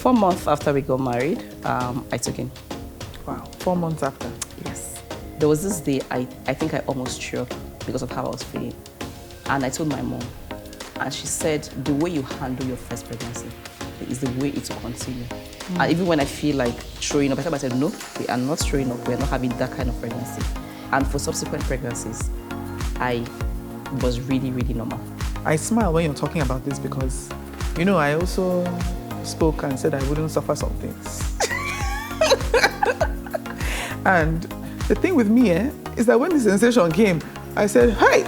4 months after we got married, I took him. Wow, 4 months after. Yes. There was this day, I think I almost threw up because of how I was feeling. And I told my mom, and she said, the way you handle your first pregnancy is the way it will continue. And even when I feel like throwing up, I said, no, we are not throwing up. We are not having that kind of pregnancy. And for subsequent pregnancies, I was really, really normal. I smile when you're talking about this because, you know, I also spoke and said I wouldn't suffer some things. And the thing with me is that when the sensation came, I said, hey,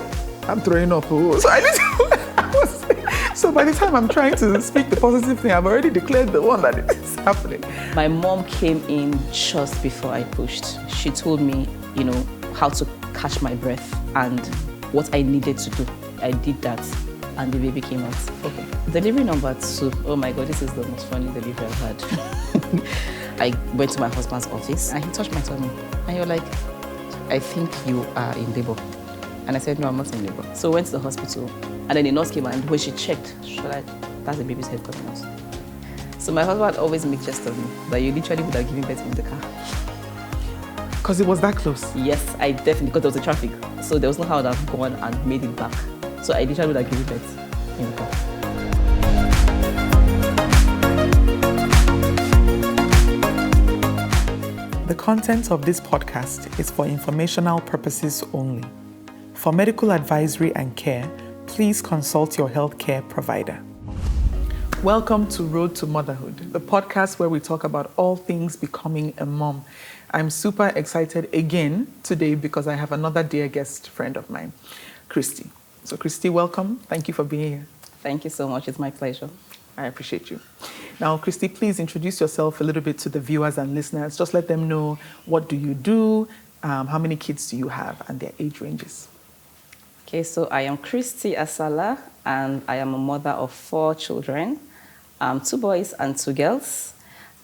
I'm throwing up. So I didn't. So by the time I'm trying to speak the positive thing, I've already declared the one that is happening. My mom came in just before I pushed. She told me, you know, how to catch my breath and what I needed to do. I did that, and the baby came out. Okay. Delivery number 2. Oh my God, this is the most funny delivery I've had. I went to my husband's office and he touched my tummy. And you're like, I think you are in labor. And I said, no, I'm not in labor. So I went to the hospital. And then the nurse came and when she checked, she was like, that's the baby's head coming out. So my husband always makes jest of me that you literally would have given birth in the car. Because it was that close? Yes, I definitely, because there was a traffic. So there was no how I would have gone and made it back. So I literally would have given birth in the car. The content of this podcast is for informational purposes only. For medical advisory and care, please consult your healthcare provider. Welcome to Road to Motherhood, the podcast where we talk about all things becoming a mom. I'm super excited again today because I have another dear guest friend of mine, Christy. So Christy, welcome. Thank you for being here. Thank you so much. It's my pleasure. I appreciate you. Now, Christy, please introduce yourself a little bit to the viewers and listeners. Just let them know, what do you do, how many kids do you have, and their age ranges. Okay, so I am Christy Asala, and I am a mother of 4 children, 2 boys and 2 girls,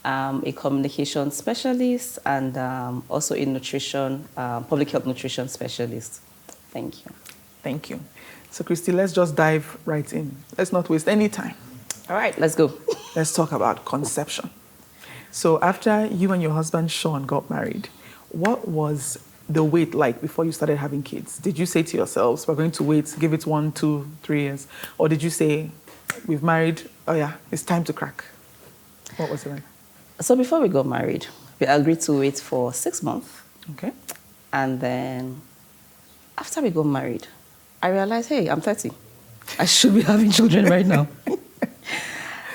a communication specialist, and also a nutrition, public health nutrition specialist. Thank you. Thank you. So, Christy, let's just dive right in. Let's not waste any time. All right, let's go. Let's talk about conception. So after you and your husband, Sean, got married, what was the wait like before you started having kids? Did you say to yourselves, we're going to wait, give it 1, 2, 3 years? Or did you say, we've married, oh yeah, it's time to crack? What was it like? So before we got married, we agreed to wait for 6 months. Okay. And then after we got married, I realized, hey, I'm 30. I should be having children right now.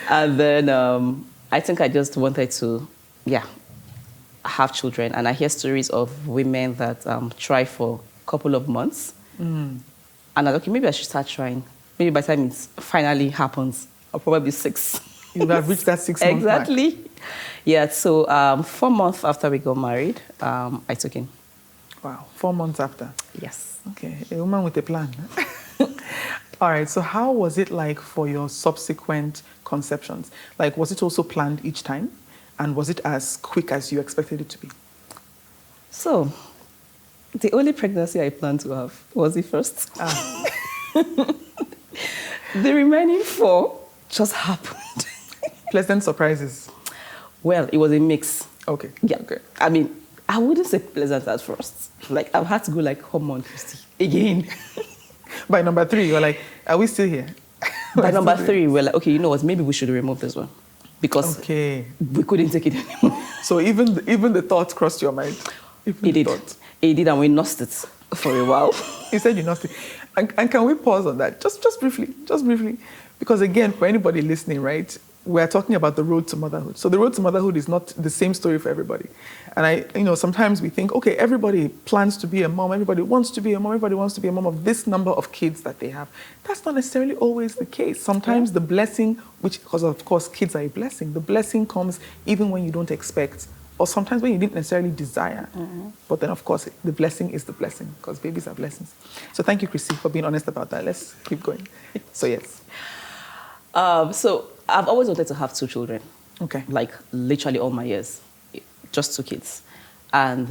And then I think I just wanted to, have children. And I hear stories of women that try for a couple of months. And I thought, okay, maybe I should start trying. Maybe by the time it finally happens, I'll probably be 6. You have reached that 6 months Exactly. mark. Yeah, so 4 months after we got married, I took him. Wow, 4 months after. Yes. Okay, a woman with a plan. All right, so how was it like for your subsequent conceptions? Like, was it also planned each time? And was it as quick as you expected it to be? So, the only pregnancy I planned to have was the first. The remaining 4 just happened. Pleasant surprises. Well, it was a mix. Okay. Yeah. Okay. I mean, I wouldn't say pleasant at first. Like, I've had to go like, come on, Christy, again. By number 3, you're like, are we still here? By number 3, we're like, okay, you know what, maybe we should remove this one. Because we couldn't take it anymore. So even the thought crossed your mind? It did. It did, and we nursed it for a while. You said you nursed it. And can we pause on that? Just briefly. Because again, for anybody listening, right, we're talking about the road to motherhood. So the road to motherhood is not the same story for everybody. And sometimes we think, okay, everybody plans to be a mom, everybody wants to be a mom, everybody wants to be a mom of this number of kids that they have. That's not necessarily always the case. Sometimes the blessing, because of course kids are a blessing, the blessing comes even when you don't expect, or sometimes when you didn't necessarily desire. Mm-hmm. But then of course, the blessing is the blessing, because babies are blessings. So thank you, Christy, for being honest about that. Let's keep going. So yes. So I've always wanted to have 2 children. Okay. Like literally all my years, just 2 kids. And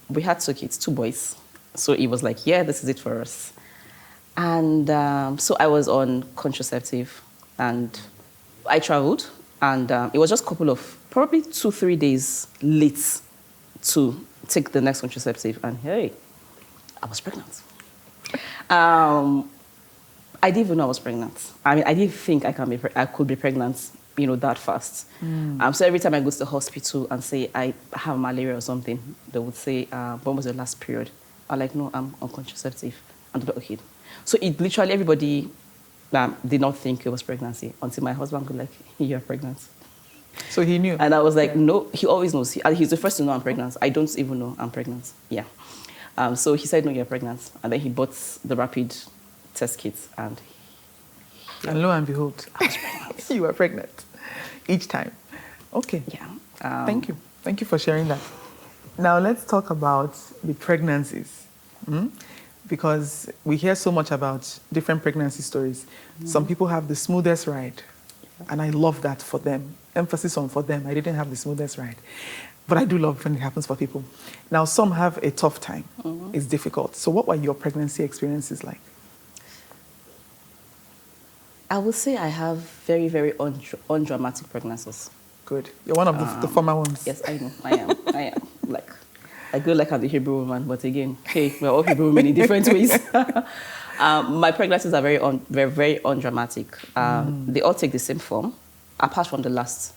we had 2 kids, 2 boys. So it was like, yeah, this is it for us. And so I was on contraceptive and I traveled And it was just a couple of, probably 2-3 days late to take the next contraceptive. And hey, I was pregnant. I didn't even know I was pregnant. I mean, I didn't think I could be pregnant, that fast. So every time I go to the hospital and say I have malaria or something, they would say, when was your last period? I'm like, no, I'm on contraceptive. And they're like, okay. So it literally, everybody did not think it was pregnancy until my husband was like, you're pregnant. So he knew? And I was like, no, he always knows. He's the first to know I'm pregnant. I don't even know I'm pregnant. Yeah. So he said, no, you're pregnant. And then he bought the rapid test kit. And lo and behold, I was pregnant. You were pregnant each time. Okay. Yeah. Thank you. Thank you for sharing that. Now let's talk about the pregnancies. Because we hear so much about different pregnancy stories. Some people have the smoothest ride. And I love that for them. Emphasis on for them. I didn't have the smoothest ride. But I do love when it happens for people. Now, some have a tough time. It's difficult. So what were your pregnancy experiences like? I would say I have very, very undramatic pregnancies. Good. You're one of the former ones. Yes, I know. I am. Like, I go like I'm the Hebrew woman, but again, hey, we're all Hebrew women in different ways. My pregnancies are very, very undramatic. They all take the same form, apart from the last.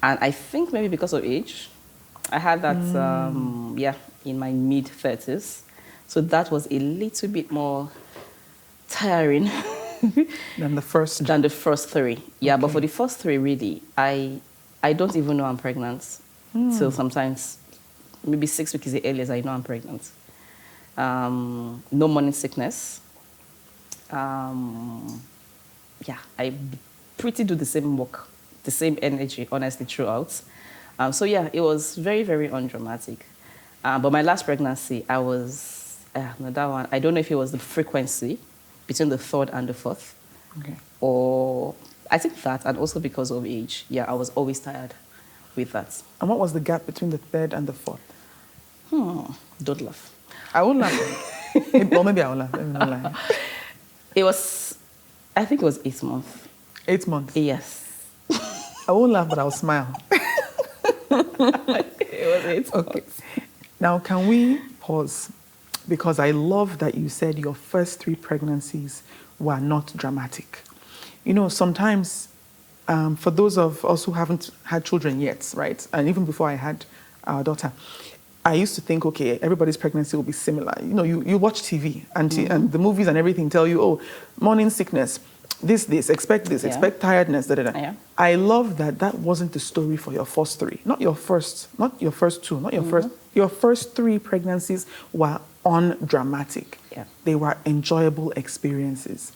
And I think maybe because of age, I had that, in my mid-30s. So that was a little bit more tiring than the first. Than the first three. Yeah, okay. But for the first three, really, I don't even know I'm pregnant till sometimes, maybe 6 weeks is the earliest I know I'm pregnant. No morning sickness. I pretty do the same work, the same energy, honestly, throughout. So yeah, it was very, very undramatic. But my last pregnancy, I was, that one, I don't know if it was the frequency between the third and the fourth. Okay. Or I think that, and also because of age. Yeah, I was always tired with that. And what was the gap between the third and the fourth? Don't laugh. I won't laugh. Or maybe I will laugh. Let me not lie. It was, I think it was 8 months. 8 months? Yes. I won't laugh, but I'll smile. It was 8 months. Okay. Now, can we pause? Because I love that you said your first 3 pregnancies were not dramatic. Sometimes for those of us who haven't had children yet, right? And even before I had our daughter, I used to think, okay, everybody's pregnancy will be similar. You watch TV and the movies and everything tell you, oh, morning sickness, expect tiredness, Yeah. I love that wasn't the story for your first 3. Not your first 2, not your first. Your first 3 pregnancies were undramatic. Yeah. They were enjoyable experiences.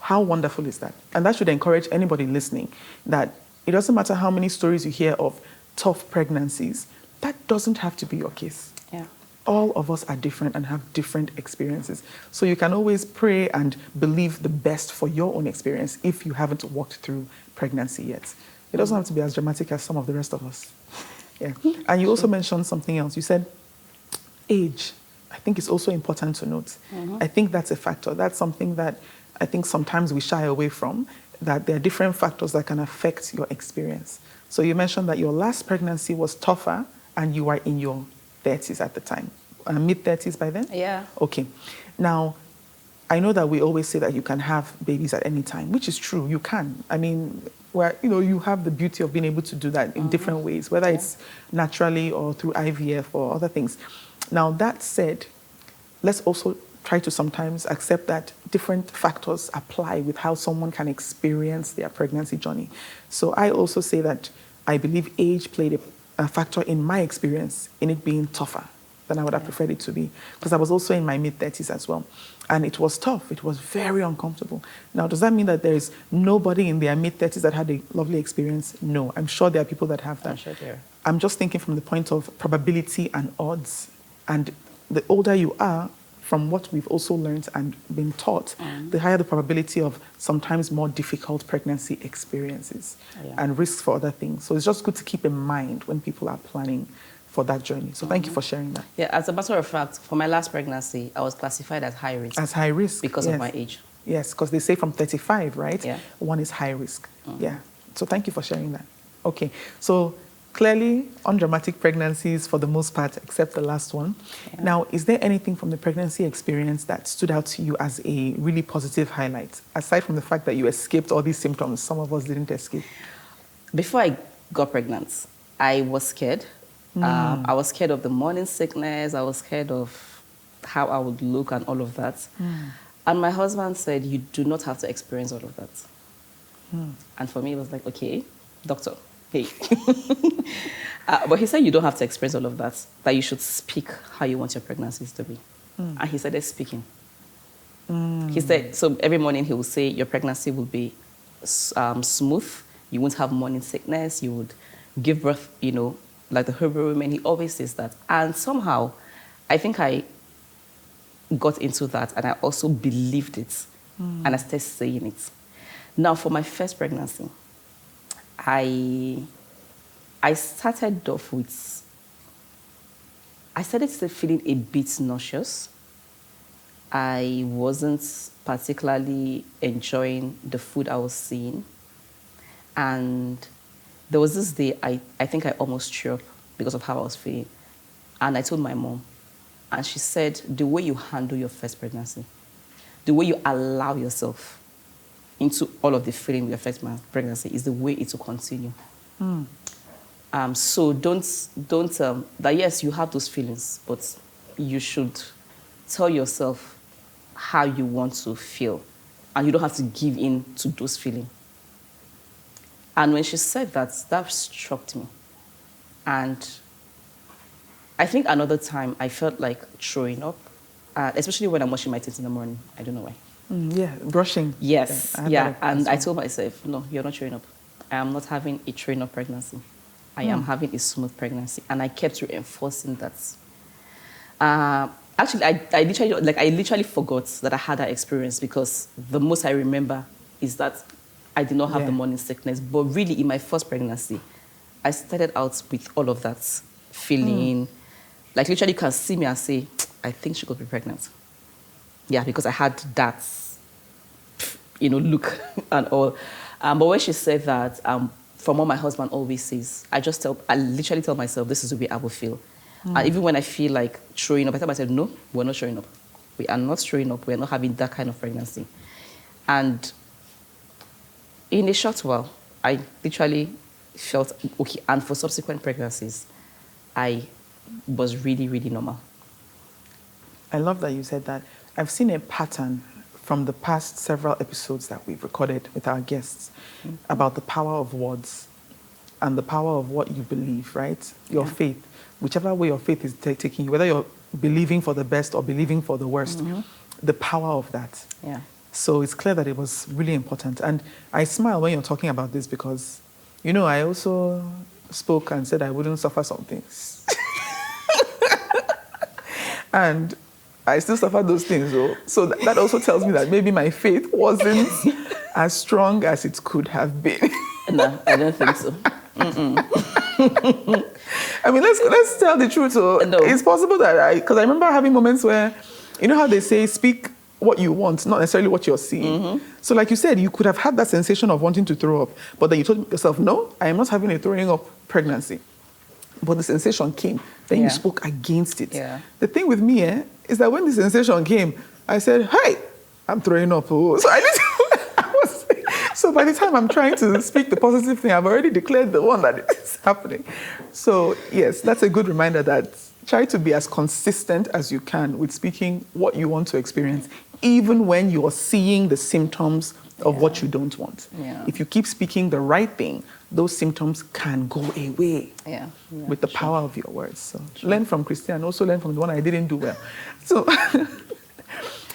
How wonderful is that? And that should encourage anybody listening that it doesn't matter how many stories you hear of tough pregnancies, that doesn't have to be your case. Yeah. All of us are different and have different experiences. So you can always pray and believe the best for your own experience if you haven't walked through pregnancy yet. It doesn't have to be as dramatic as some of the rest of us. Yeah. And you also mentioned something else. You said age. I think it's also important to note. I think that's a factor. That's something that I think sometimes we shy away from, that there are different factors that can affect your experience. So you mentioned that your last pregnancy was tougher and you were in your 30s at the time. Mid-30s by then? Yeah. Okay. Now, I know that we always say that you can have babies at any time, which is true. You can. I mean, you have the beauty of being able to do that in different ways, whether it's naturally or through IVF or other things. Now, that said, let's also try to sometimes accept that different factors apply with how someone can experience their pregnancy journey. So I also say that I believe age played a factor in my experience in it being tougher than I would have preferred it to be, because I was also in my mid-30s as well. And it was tough. It was very uncomfortable. Now, does that mean that there is nobody in their mid-30s that had a lovely experience? No. I'm sure there are people that have that. I'm sure there are. I'm just thinking from the point of probability and odds. And the older you are, from what we've also learned and been taught, the higher the probability of sometimes more difficult pregnancy experiences and risks for other things. So it's just good to keep in mind when people are planning for that journey. So thank you for sharing that. Yeah, as a matter of fact, for my last pregnancy, I was classified as high risk. As high risk? Because of my age. Yes, because they say from 35, right? Yeah. One is high risk. Yeah. So thank you for sharing that. Okay, so clearly undramatic pregnancies for the most part, except the last one. Yeah. Now, is there anything from the pregnancy experience that stood out to you as a really positive highlight, aside from the fact that you escaped all these symptoms? Some of us didn't escape. Before I got pregnant, I was scared. I was scared of the morning sickness. I was scared of how I would look and all of that. And my husband said, you do not have to experience all of that. And for me, it was like, okay, doctor, hey. But he said you don't have to experience all of that, that you should speak how you want your pregnancies to be. And he started speaking. He said, so every morning he will say, your pregnancy will be smooth. You won't have morning sickness. You would give birth, you know, like the Hebrew women. He always says that. And somehow, I think I got into that and I also believed it. And I started saying it. Now, for my first pregnancy, I started off with, I started feeling a bit nauseous. I wasn't particularly enjoying the food I was seeing. And there was this day, I think I almost threw up because of how I was feeling. And I told my mom, and she said, the way you handle your first pregnancy, the way you allow yourself into all of the feeling with your first pregnancy is the way it will continue. So don't that yes, you have those feelings, but you should tell yourself how you want to feel, and you don't have to give in to those feelings. And when she said that, that struck me. And I think another time I felt like throwing up, especially when I'm washing my teeth in the morning. I don't know why. Yeah, brushing. Yes, yeah. And I told myself, no, you're not throwing up. I am not having a throwing up pregnancy. I am having a smooth pregnancy. And I kept reinforcing that. Actually, I literally forgot that I had that experience because the most I remember is that I did not have the morning sickness. But really, in my first pregnancy, I started out with all of that feeling. Like literally you can see me and say, I think she could be pregnant. Yeah, because I had that, you know, look and all. But when she said that, from what my husband always says, I literally tell myself, this is the way I will feel. And even when I feel like throwing up, I tell myself, no, we're not throwing up. We are not throwing up. We're not having that kind of pregnancy. And in a short while, I literally felt okay. And for subsequent pregnancies, I was really, really normal. I love that you said that. I've seen a pattern from the past several episodes that we've recorded with our guests about the power of words and the power of what you believe, right? Your faith, whichever way your faith is taking you, whether you're believing for the best or believing for the worst, the power of that. Yeah. So it's clear that it was really important. And I smile when you're talking about this because, you know, I also spoke and said I wouldn't suffer some things. And I still suffered those things, though. So that also tells me that maybe my faith wasn't as strong as it could have been. No, I don't think so. I mean, let's tell the truth. So No. It's possible that because I remember having moments where, you know how they say, speak what you want, not necessarily what you're seeing. So like you said, you could have had that sensation of wanting to throw up, but then you told yourself, no, I am not having a throwing up pregnancy. But the sensation came. Then you spoke against it. Yeah. The thing with me is that when the sensation came, I said, hey, I'm throwing up. Oh. So so by the time I'm trying to speak the positive thing, I've already declared the one that is happening. So yes, that's a good reminder that try to be as consistent as you can with speaking what you want to experience, even when you're seeing the symptoms of what you don't want. Yeah. If you keep speaking the right thing, those symptoms can go away with the power of your words. So learn from Christian, also learn from the one I didn't do well. So,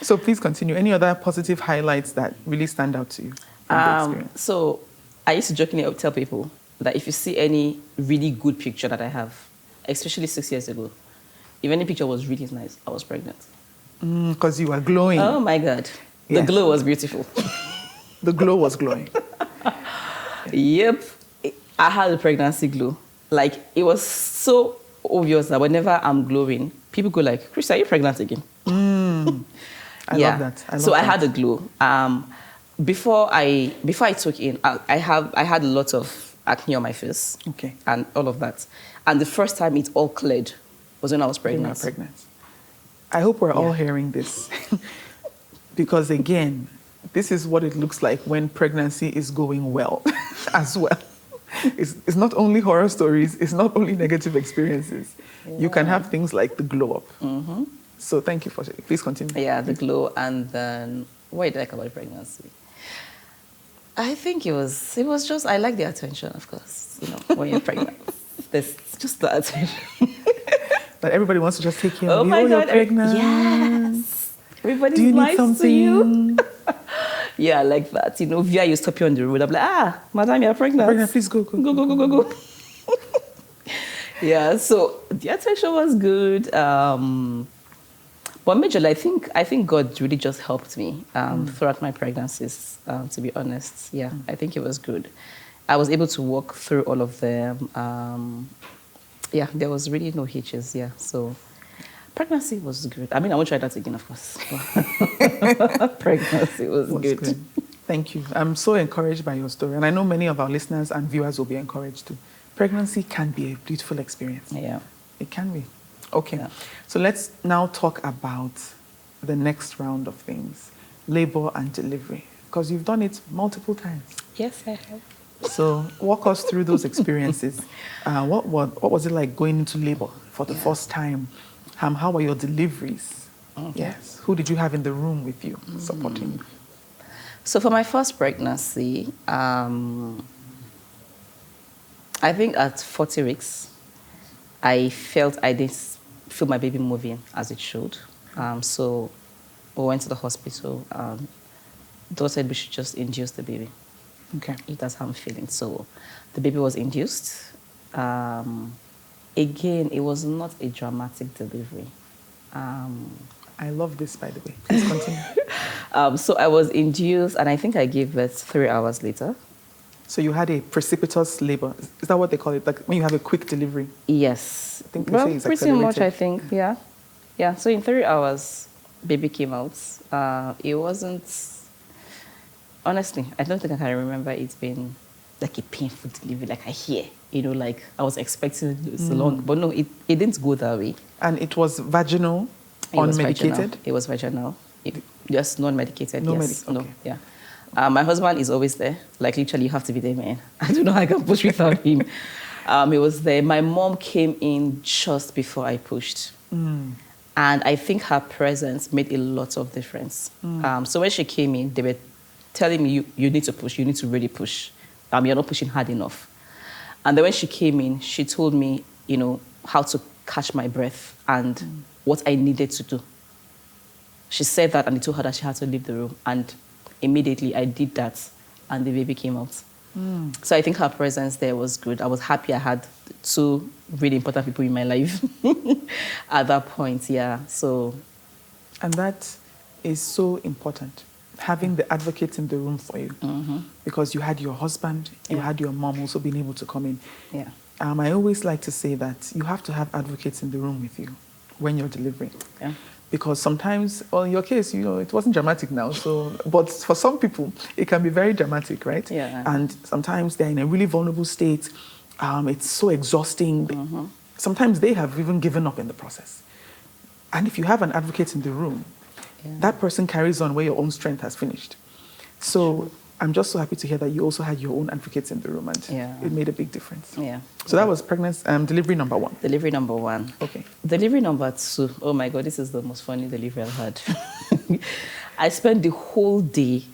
so please continue. Any other positive highlights that really stand out to you from the experience? So I used to jokingly tell people that if you see any really good picture that I have, especially 6 years ago, if any picture was really nice, I was pregnant. Because you were glowing. Oh my God. The glow was beautiful. The glow was glowing. Yep. I had a pregnancy glow. Like, it was so obvious that whenever I'm glowing, people go like, Chris, are you pregnant again? I love that. I had a glow. before I took in, I had a lot of acne on my face. Okay. And all of that. And the first time it all cleared was when I was When you pregnant. were pregnant. I hope we're all hearing this. Because again, this is what it looks like when pregnancy is going well as well. It's not only horror stories, it's not only negative experiences. Yeah. You can have things like the glow up. Mm-hmm. So thank you for sharing. Please continue. Yeah, the glow. And then, what did I like about pregnancy? I think it was just, I like the attention, of course, when you're pregnant. There's just the attention. But everybody wants to just take care of you. Oh my God. You're pregnant. Yes. Everybody's Do you nice need something? to you. Yeah, I like that. Via you stop you on the road, I'm like, madam, you're pregnant. Pregnant, please go. Go. Yeah, so the attention was good. But majorly, I think God really just helped me throughout my pregnancies, to be honest. Yeah, I think it was good. I was able to walk through all of them. Yeah, there was really no hitches, yeah. So pregnancy was good. I mean, I won't try that again, of course. Pregnancy was good. Thank you. I'm so encouraged by your story. And I know many of our listeners and viewers will be encouraged too. Pregnancy can be a beautiful experience. Yeah. It can be. Okay. Yeah. So let's now talk about the next round of things, labor and delivery, because you've done it multiple times. Yes, I have. So walk us through those experiences. What was it like going into labor for the first time? How were your deliveries? Okay. Yes. Who did you have in the room with you, supporting you? So for my first pregnancy, I think at 40 weeks, I felt I didn't feel my baby moving as it should. So we went to the hospital. Doctor said we should just induce the baby. Okay. If that's how I'm feeling. So the baby was induced. Again, it was not a dramatic delivery. I love this, by the way. Please continue. So I was induced, and I think I gave birth 3 hours later. So you had a precipitous labor. Is that what they call it? Like when you have a quick delivery? Yes. I think they say it's pretty much, I think, yeah. Yeah, so in 3 hours, baby came out. It wasn't... Honestly, I don't think I can remember it being like a painful delivery, like I hear, like I was expecting so long. But no, it didn't go that way. And it was vaginal, unmedicated? It was vaginal. Just non-medicated, yes. Okay. No, yeah. My husband is always there. Like, literally, you have to be there, man. I don't know how I can push without him. He was there. My mom came in just before I pushed. And I think her presence made a lot of difference. So when she came in, they were telling me, you need to push, you need to really push. You're not pushing hard enough. And then when she came in, she told me, how to catch my breath and what I needed to do. She said that, and I told her that she had to leave the room. And immediately I did that, and the baby came out. So I think her presence there was good. I was happy I had 2 really important people in my life at that point, yeah. So, and that is so important, having the advocates in the room for you, because you had your husband, you had your mom also being able to come in. Yeah. I always like to say that you have to have advocates in the room with you when you're delivering. Yeah. Because sometimes, well, in your case, it wasn't dramatic now. So, but for some people, it can be very dramatic, right? Yeah. And sometimes they're in a really vulnerable state. It's so exhausting. Sometimes they have even given up in the process. And if you have an advocate in the room, that person carries on where your own strength has finished. So I'm just so happy to hear that you also had your own advocates in the room, and it made a big difference. Yeah. So that was delivery number 1. Delivery number 1. Okay. Delivery number 2. Oh my God, this is the most funny delivery I've had. I spent the whole day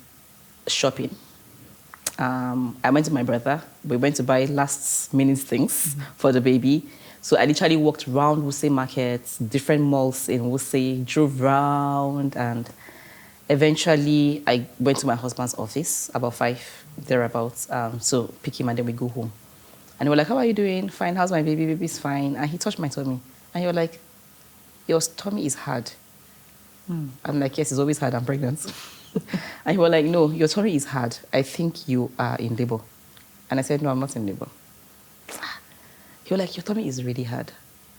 shopping. I went to my brother. We went to buy last-minute things for the baby. So I literally walked around Wuse Market, different malls in Wuse, drove around, and eventually I went to my husband's office, about 5, thereabouts, so pick him and then we go home. And they were like, how are you doing? Fine, how's my baby? Baby's fine. And he touched my tummy. And he was like, your tummy is hard. I'm like, yes, it's always hard, I'm pregnant. And he was like, no, your tummy is hard. I think you are in labor. And I said, no, I'm not in labor. He was like, your tummy is really hard.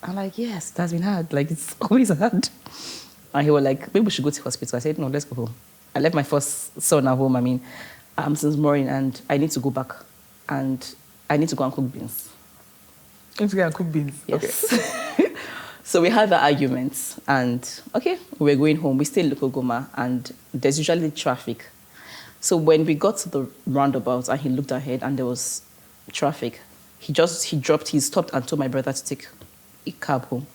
I'm like, yes, it has been hard. Like, it's always hard. And he was like, maybe we should go to the hospital. I said, no, let's go home. I left my first son at home, since morning, and I need to go back. And I need to go and cook beans. You need to go and cook beans? Yes. Okay. So we had that argument, and okay, we're going home. We stay in local Goma, and there's usually traffic. So when we got to the roundabout and he looked ahead and there was traffic, he stopped and told my brother to take a cab home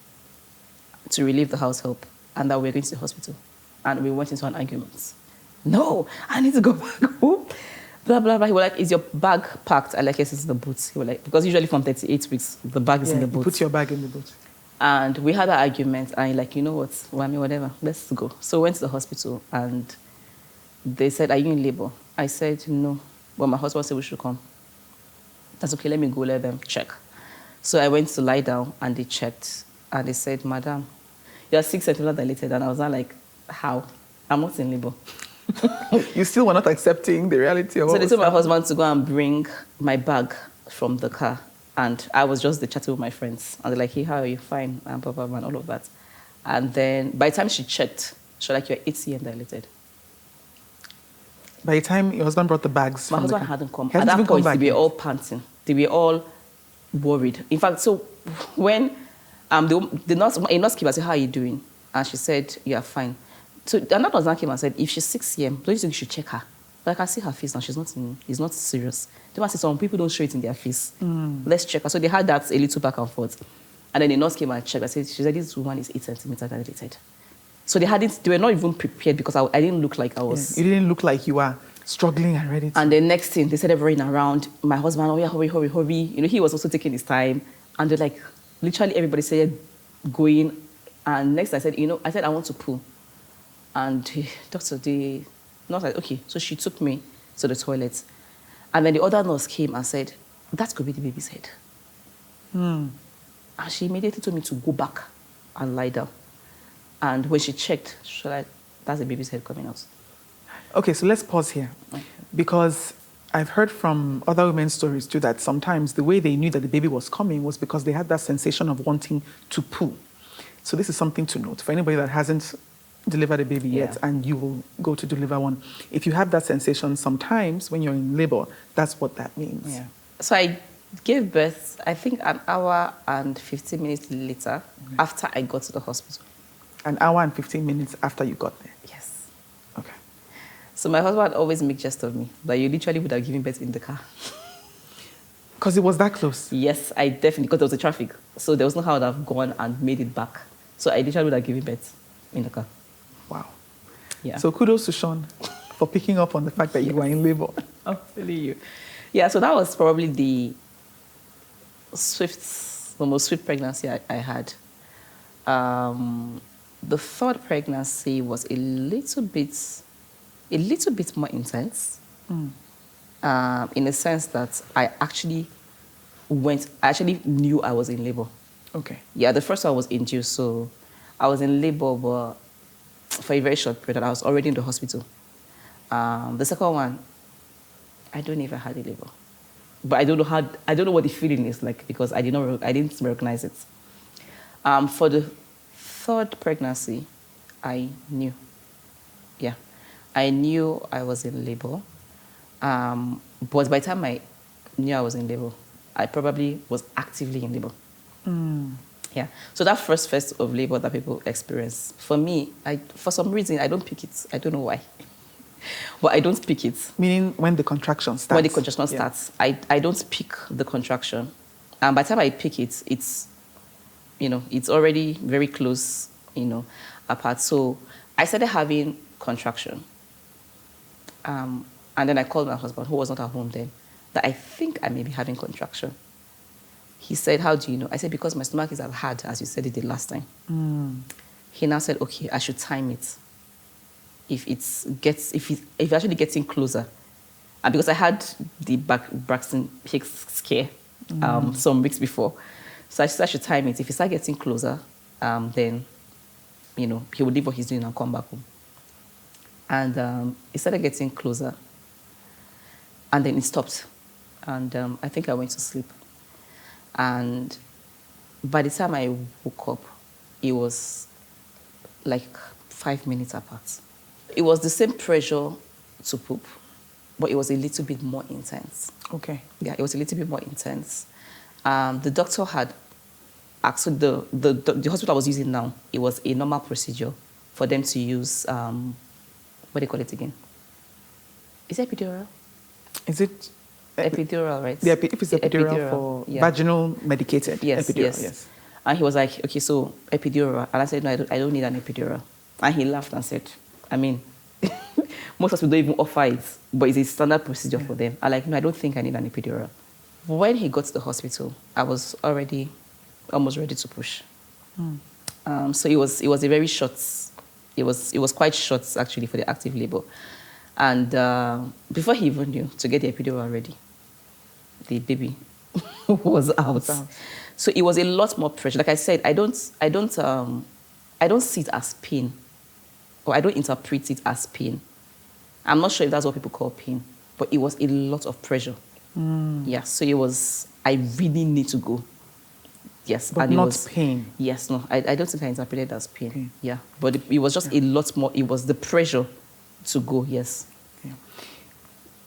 to relieve the house help, and that we were going to the hospital. And we went into an argument. No, I need to go back home. Blah, blah, blah. He was like, is your bag packed? I like, yes, it's in the boot. He was like, because usually from 38 weeks, the bag is in the boot. Put your bag in the boot. And we had an argument, and like, you know what, whatever, let's go. So we went to the hospital, and they said, are you in labor? I said, no. But my husband said we should come. That's okay, let me go, let them check. So I went to lie down, and they checked, and they said, madam, you're 6 centimeters dilated. And I was not like, how? I'm not in labor. You still were not accepting the reality of what So they told my happening. husband to go and bring my bag from the car. And I was just chatting with my friends. And they're like, hey, how are you? Fine. And blah, blah, blah, and all of that. And then by the time she checked, she was like, you're 8 cm dilated. By the time your husband brought the bags My from the husband car, hadn't come. he At hadn't that even come point, back they were yet. all panting. They were all worried. In fact, so when the nurse came and said, how are you doing? And she said, you are fine. So another nurse came and said, if she's 6 cm, don't you think you should check her? But I can see her face now. It's not serious. They must say some people don't show it in their face. Let's check her. So they had that a little back and forth. And then the nurse came and checked. She said, this woman is 8 centimeters dilated. So they were not even prepared because I didn't look like I was. You didn't look like you were struggling and ready to. And the next thing, they started running around. My husband, oh yeah, hurry, hurry, hurry. You know, he was also taking his time. And they're like, literally everybody started going. And next I said, I want to poo. And the nurse said, okay. So she took me to the toilet. And then the other nurse came and said, that could be the baby's head. And she immediately told me to go back and lie down. And when she checked, she was like, that's the baby's head coming out. Okay, so let's pause here. Okay. Because I've heard from other women's stories too that sometimes the way they knew that the baby was coming was because they had that sensation of wanting to poo. So this is something to note for anybody that hasn't delivered a baby yet and you will go to deliver one. If you have that sensation sometimes when you're in labor, that's what that means. Yeah. So I gave birth, I think an hour and 15 minutes later after I got to the hospital. An hour and 15 minutes after you got there? Yes. Okay. So my husband always makes jest of me that you literally would have given birth in the car. Because it was that close? Yes, I definitely, because there was a traffic. So there was no how I would have gone and made it back. So I literally would have given birth in the car. Wow. Yeah. So kudos to Sean for picking up on the fact that you were in labor. I'm telling you. Yeah, so that was probably the most swift pregnancy I had. The third pregnancy was a little bit more intense. In the sense that I actually knew I was in labor. Okay. Yeah, the first one was induced, so I was in labor, but for a very short period. I was already in the hospital. The second one, I don't even have a labor, but I don't know what the feeling is like because I didn't recognize it. For the third pregnancy, I knew. Yeah, I knew I was in labor. But by the time I knew I was in labor, I probably was actively in labor. Yeah. So that first phase of labor that people experience, for me, for some reason, I don't pick it. I don't know why. But I don't pick it. Meaning when the contraction starts? When the contraction starts. I don't pick the contraction. And by the time I pick it, it's already very close, apart. So I started having contraction. And then I called my husband, who was not at home then, that I think I may be having contraction. He said, how do you know? I said, because my stomach is as hard as you said it the last time. He now said, okay, I should time it. If it's actually getting closer. And because I had the Braxton Hicks scare some weeks before. So I said I should time it. If it starts getting closer, then, he would leave what he's doing and come back home. And it started getting closer. And then it stopped. And I think I went to sleep. And by the time I woke up, it was like 5 minutes apart. It was the same pressure to poop, but it was a little bit more intense. Okay. Yeah, it was a little bit more intense. The doctor had actually, the hospital I was using now, it was a normal procedure for them to use, what do they call it again? Is it epidural? Is it Epidural, right? if it's epidural for vaginal medicated epidural, yes. And he was like, okay, so epidural. And I said, no, I don't need an epidural. And he laughed and said, I mean, most hospitals don't even offer it, but it's a standard procedure for them. I'm like, no, I don't think I need an epidural. When he got to the hospital, I was already almost ready to push. So it was a very short, it was quite short actually for the active labor. And before he even knew to get the epidural ready, the baby was out. So it was a lot more pressure. Like I said, I don't see it as pain, or I don't interpret it as pain. I'm not sure if that's what people call pain, but it was a lot of pressure. Yeah, so it was, I really need to go. Yes. But and not it was pain. Yes, no, I don't think I interpreted it as pain. Yeah, but it was just a lot more, it was the pressure to go, yes.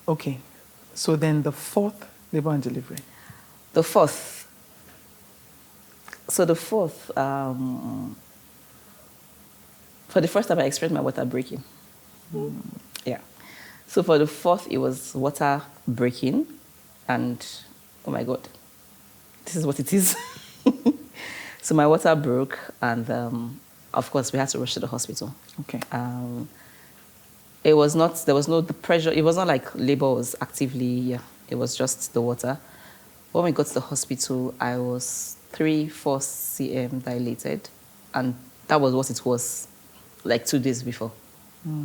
Okay, so then the fourth labor and delivery. The fourth. So the fourth, for the first time I experienced my water breaking. Yeah. So for the fourth, it was water breaking. And, oh my God, this is what it is. So my water broke, and of course, we had to rush to the hospital. Okay. It was not, there was no, the pressure, it was not like labor was actively, it was just the water. When we got to the hospital, I was 3-4 cm dilated, and that was what it was like 2 days before.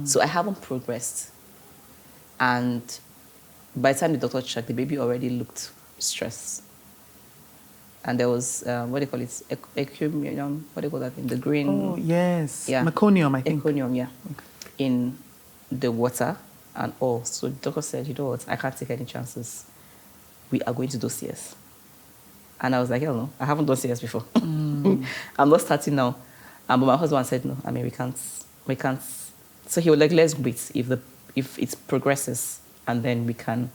So I haven't progressed. And by the time the doctor checked, the baby already looked stressed. And there was, what do you call it? Ecumenium, what do you call that thing? The green. Oh, yes. Yeah. Meconium, I think. Econium, yeah. Okay. In the water and all. So the doctor said, you know what, I can't take any chances. We are going to do CS. And I was like, hell no, I haven't done CS before. I'm not starting now. But my husband said, no, I mean, we can't. So he was like, let's wait if it progresses, and then we can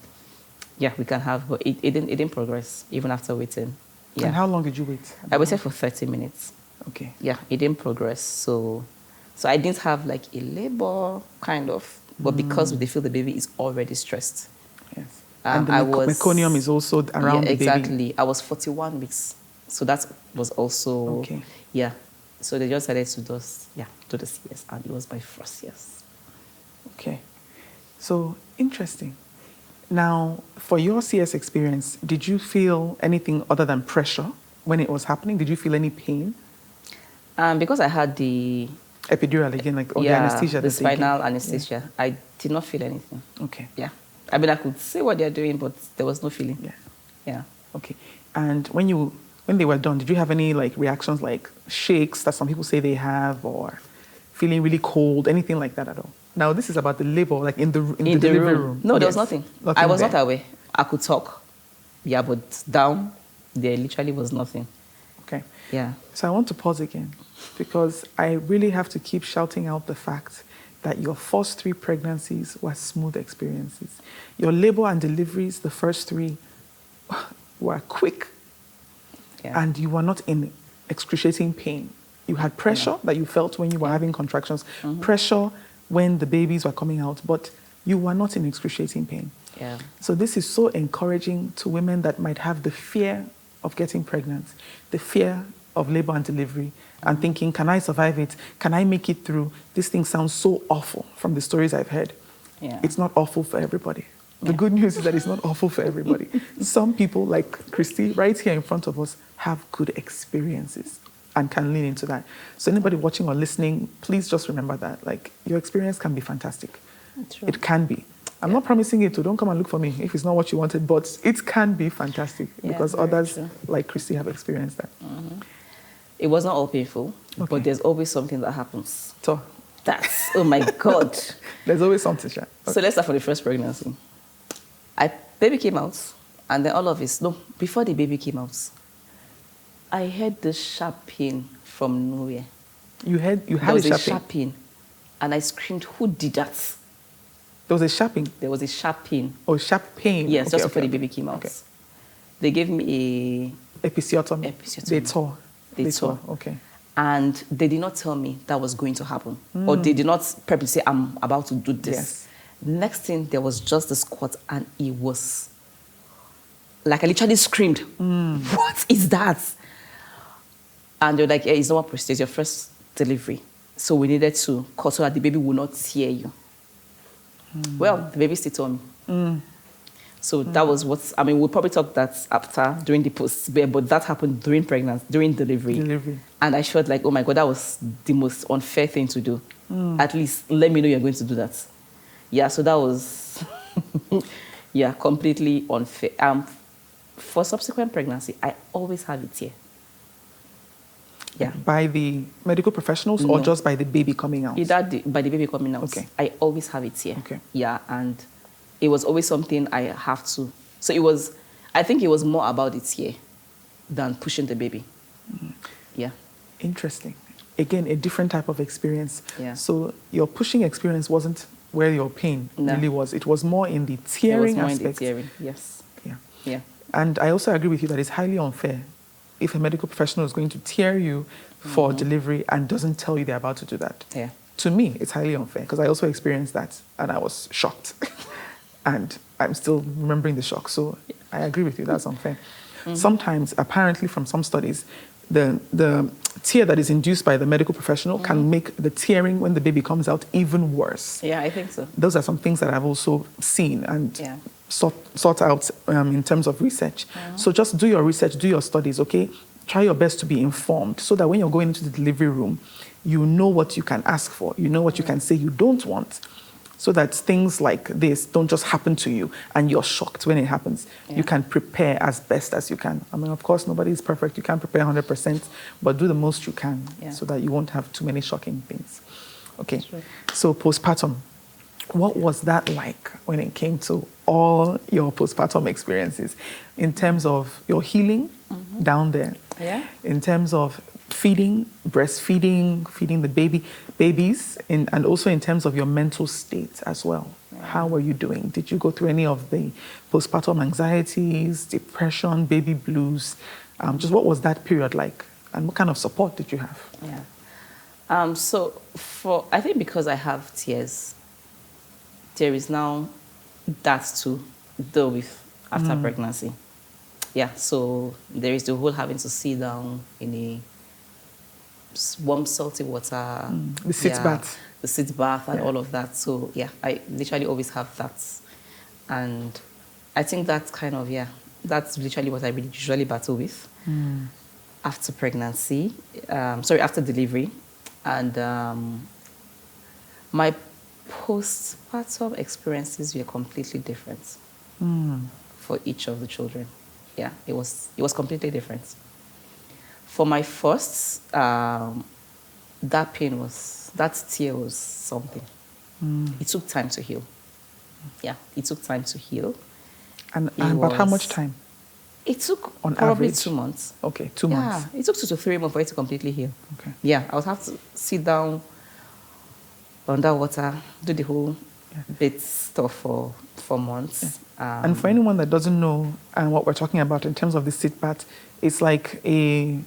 have, but it didn't progress even after waiting. Yeah. And how long did you wait? I waited for 30 minutes. Okay. Yeah, it didn't progress. So I didn't have like a labor, kind of, but because they feel the baby is already stressed. Yes. And the meconium is also around the baby. Exactly. I was 41 weeks. So that was also, okay. Yeah. So they just decided to do the CS, and it was my first CS. Okay. So, interesting. Now, for your CS experience, did you feel anything other than pressure when it was happening? Did you feel any pain? Because I had the epidural again, like, or the anesthesia? The spinal anesthesia. Yeah. I did not feel anything. Okay. Yeah. I mean, I could see what they're doing, but there was no feeling. Yeah. Yeah. Okay. And when they were done, did you have any like reactions, like shakes that some people say they have, or feeling really cold, anything like that at all? Now, this is about the labor, like in the delivery room. No, there was nothing. I was not aware. I could talk. Yeah, but down, there literally was nothing. Okay. Yeah. So I want to pause again, because I really have to keep shouting out the fact that your first 3 pregnancies were smooth experiences. Your labor and deliveries, the first 3, were quick. Yeah. And you were not in excruciating pain. You had pressure that you felt when you were having contractions, pressure when the babies were coming out, but you were not in excruciating pain. Yeah. So this is so encouraging to women that might have the fear of getting pregnant, the fear of labor and delivery, and thinking, can I survive it? Can I make it through? This thing sounds so awful from the stories I've heard. Yeah. It's not awful for everybody. The good news is that it's not awful for everybody. Some people, like Christy, right here in front of us, have good experiences and can lean into that. So anybody watching or listening, please just remember that. Like, your experience can be fantastic. True. It can be. I'm not promising it, so don't come and look for me if it's not what you wanted, but it can be fantastic because others, like Christy, have experienced that. It was not all painful, but there's always something that happens. So that's, oh my God. There's always something, Sha. So let's start from the first pregnancy. Baby came out, and then all of this, no, before the baby came out, I heard the sharp pain from nowhere. You had a sharp pain. And I screamed, who did that? There was a sharping. There was a sharp pain. Oh, sharp pain. Yes, Okay, just okay, before the okay. baby came out. Okay. They gave me Episiotomy. Episiotomy. They tore. They tore. Okay. And they did not tell me that was going to happen. Or they did not prep me to say, I'm about to do this. Yes. Next thing, there was just the squat, and it was like I literally screamed, what is that? And they're like, yeah, it's not a procedure, it's your first delivery. So we needed to cut so that the baby would not tear you. Well, the baby stayed on me. So that was what, I mean, we'll probably talk that after, during the post, but that happened during pregnancy, during delivery. And I felt like, oh my God, that was the most unfair thing to do. At least let me know you're going to do that. Yeah, so that was, yeah, completely unfair. For subsequent pregnancy, I always have it here. Yeah. By the medical professionals or just by the baby coming out? Either by the baby coming out. Okay. I always have it here. Okay. Yeah, and it was always something I have to. So it was, I think it was more about it here than pushing the baby. Yeah. Interesting. Again, a different type of experience. Yeah. So your pushing experience wasn't where your pain really was. It was more in the tearing aspect. In the tearing, yes. Yeah. Yeah. And I also agree with you that it's highly unfair if a medical professional is going to tear you for delivery and doesn't tell you they're about to do that. Yeah. To me, it's highly unfair because I also experienced that and I was shocked. And I'm still remembering the shock. So I agree with you, that's unfair. Sometimes, apparently from some studies, the tear that is induced by the medical professional can make the tearing when the baby comes out even worse. Yeah, I think so. Those are some things that I've also seen and Yeah. sort out in terms of research. So just do your research, do your studies, okay? Try your best to be informed so that when you're going into the delivery room, you know what you can ask for, you know what you can say you don't want, so that things like this don't just happen to you and you're shocked when it happens. Yeah. You can prepare as best as you can. I mean, of course, nobody is perfect. You can't prepare 100%, but do the most you can so that you won't have too many shocking things. Okay, so postpartum. What was that like when it came to all your postpartum experiences in terms of your healing down there? Yeah. In terms of feeding, breastfeeding, feeding the babies, and also in terms of your mental state as well. Yeah. How were you doing? Did you go through any of the postpartum anxieties, depression, baby blues? Just what was that period like? And what kind of support did you have? Yeah. So I think because I have tears, there is now that to deal with after pregnancy. Yeah, so there is the whole having to sit down in a warm, salty water. The sit bath. The sit bath and all of that. So, yeah, I literally always have that. And I think that's kind of, that's literally what I really usually battle with after pregnancy. After delivery. And my postpartum experiences were completely different for each of the children. Yeah, it was completely different. For my first, that tear was something. It took time to heal. Yeah, it took time to heal. But how much time? It took on probably average? 2 months. Okay, 2 months. Yeah, it took 2 to 3 months for it to completely heal. Okay. Yeah, I would have to sit down underwater, do the whole bit stuff for months. And for anyone that doesn't know what we're talking about in terms of the sit bath, it's like a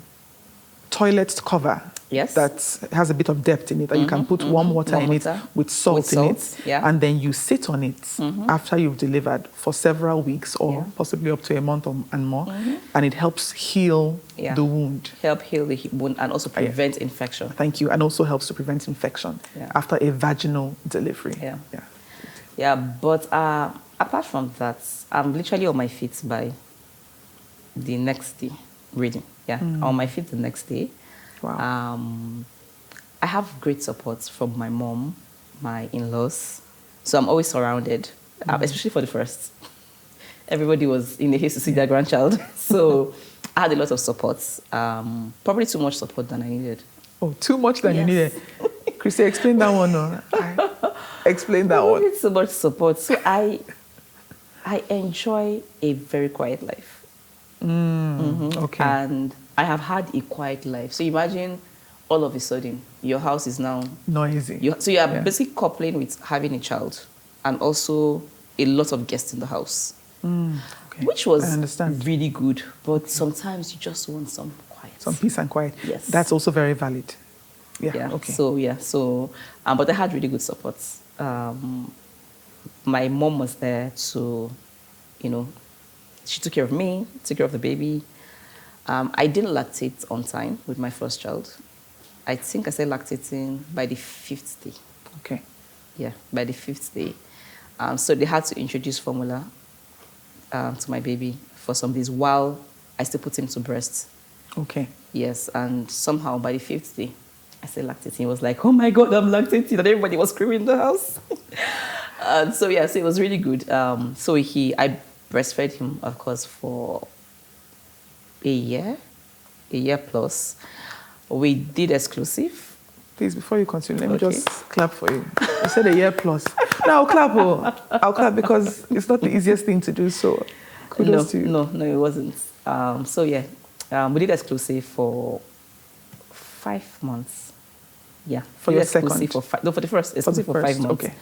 toilet cover that has a bit of depth in it that you can put warm water in it with salt in it. Yeah. And then you sit on it after you've delivered for several weeks or possibly up to a month and more. And it helps heal the wound. Help heal the wound and also prevent infection. Thank you. And also helps to prevent infection after a vaginal delivery. Yeah, but apart from that, I'm literally on my feet by the next day reading. Yeah, on my feet the next day. Wow. I have great support from my mom, my in-laws. So I'm always surrounded, especially for the first. Everybody was in the haste to see their grandchild. So I had a lot of support. Probably too much support than I needed. Oh, too much than you needed. Chrissy, explain that one. No? Explain that one. Too much support. So I enjoy a very quiet life. Okay. And I have had a quiet life. So imagine all of a sudden, your house is now Noisy. so you are basically coupling with having a child and also a lot of guests in the house, Okay. which I was understand. really good. But sometimes you just want some quiet. Some peace and quiet. Yes. That's also very valid. Yeah. Yeah. Okay. So but I had really good support. My mom was there to, she took care of me, took care of the baby. I didn't lactate on time with my first child. I think I started lactating by the 5th day. Okay. Yeah, by the 5th day. So they had to introduce formula to my baby for some days while I still put him to breast. Okay. Yes, and somehow by the 5th day, I started lactating. It was like, oh my God, I'm lactating. And everybody was screaming in the house. So it was really good. I breastfed him, of course, for a year plus. We did exclusive. Please, before you continue, let me just clap for you. You said a year plus. No, I'll clap because it's not the easiest thing to do. So, kudos to you. No, it wasn't. We did exclusive for 5 months. Yeah, for your second. For the first exclusive for 5 months. Okay.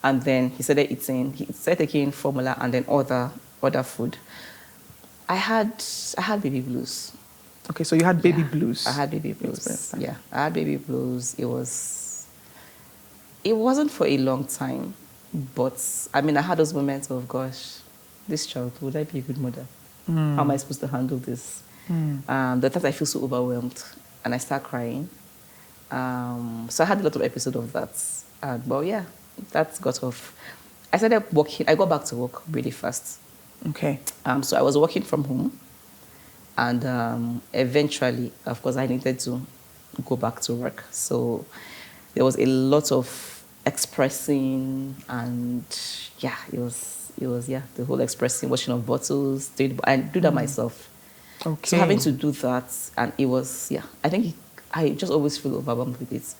And then he started eating. He started taking formula and then other food. I had baby blues. Okay, so you had baby blues. I had baby blues. Yeah, I had baby blues. It wasn't for a long time, but I had those moments of, gosh, this child, would I be a good mother? How am I supposed to handle this? The times I feel so overwhelmed and I start crying. So I had a lot of episodes of that. That got off. I started working. I got back to work really fast. Okay. So I was working from home. And eventually, of course, I needed to go back to work. So there was a lot of expressing and, it was the whole expressing, washing of bottles. I do that myself. Okay. So having to do that, and it was, I think I just always feel overwhelmed with it.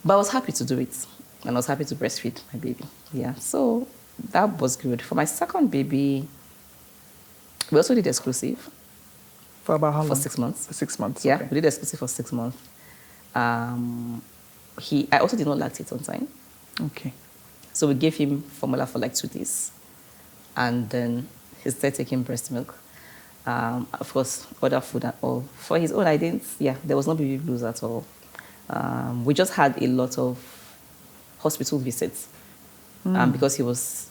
But I was happy to do it. And I was happy to breastfeed my baby. Yeah, so that was good. For my second baby, we also did exclusive. For about how long? For 6 months. For 6 months. Yeah, okay. we did exclusive for 6 months. I also did not lactate on time. Okay. So we gave him formula for like 2 days. And then he started taking breast milk. Of course, other food and all. For his own, there was no baby blues at all. We just had a lot of hospital visits because he was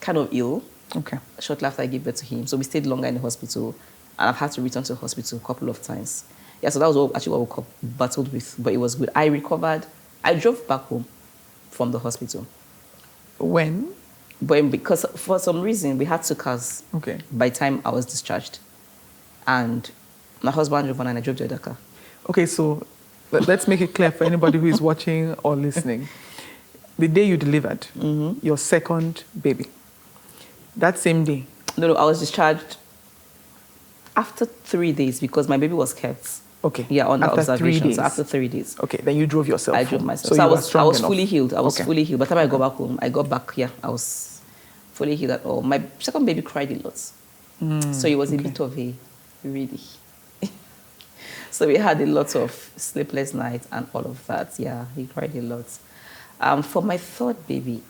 kind of ill. Okay. Shortly after I gave birth to him. So we stayed longer in the hospital. And I've had to return to the hospital a couple of times. Yeah, so that was actually what we battled with, but it was good. I recovered. I drove back home from the hospital. When? Because for some reason, we had 2 cars by the time I was discharged. And my husband drove one and I drove the other car. Okay, so let's make it clear for anybody who is watching or listening. The day you delivered your second baby, that same day? No, I was discharged after 3 days because my baby was kept. Okay. Yeah, under after observation. 3 days. So after 3 days. Okay, then you drove yourself. I drove myself. So I was enough. fully healed. I was fully healed. By the time I got back home, I was fully healed at all. My second baby cried a lot. So it was a bit of a really. So we had a lot of sleepless nights and all of that. Yeah, he cried a lot. For my third baby,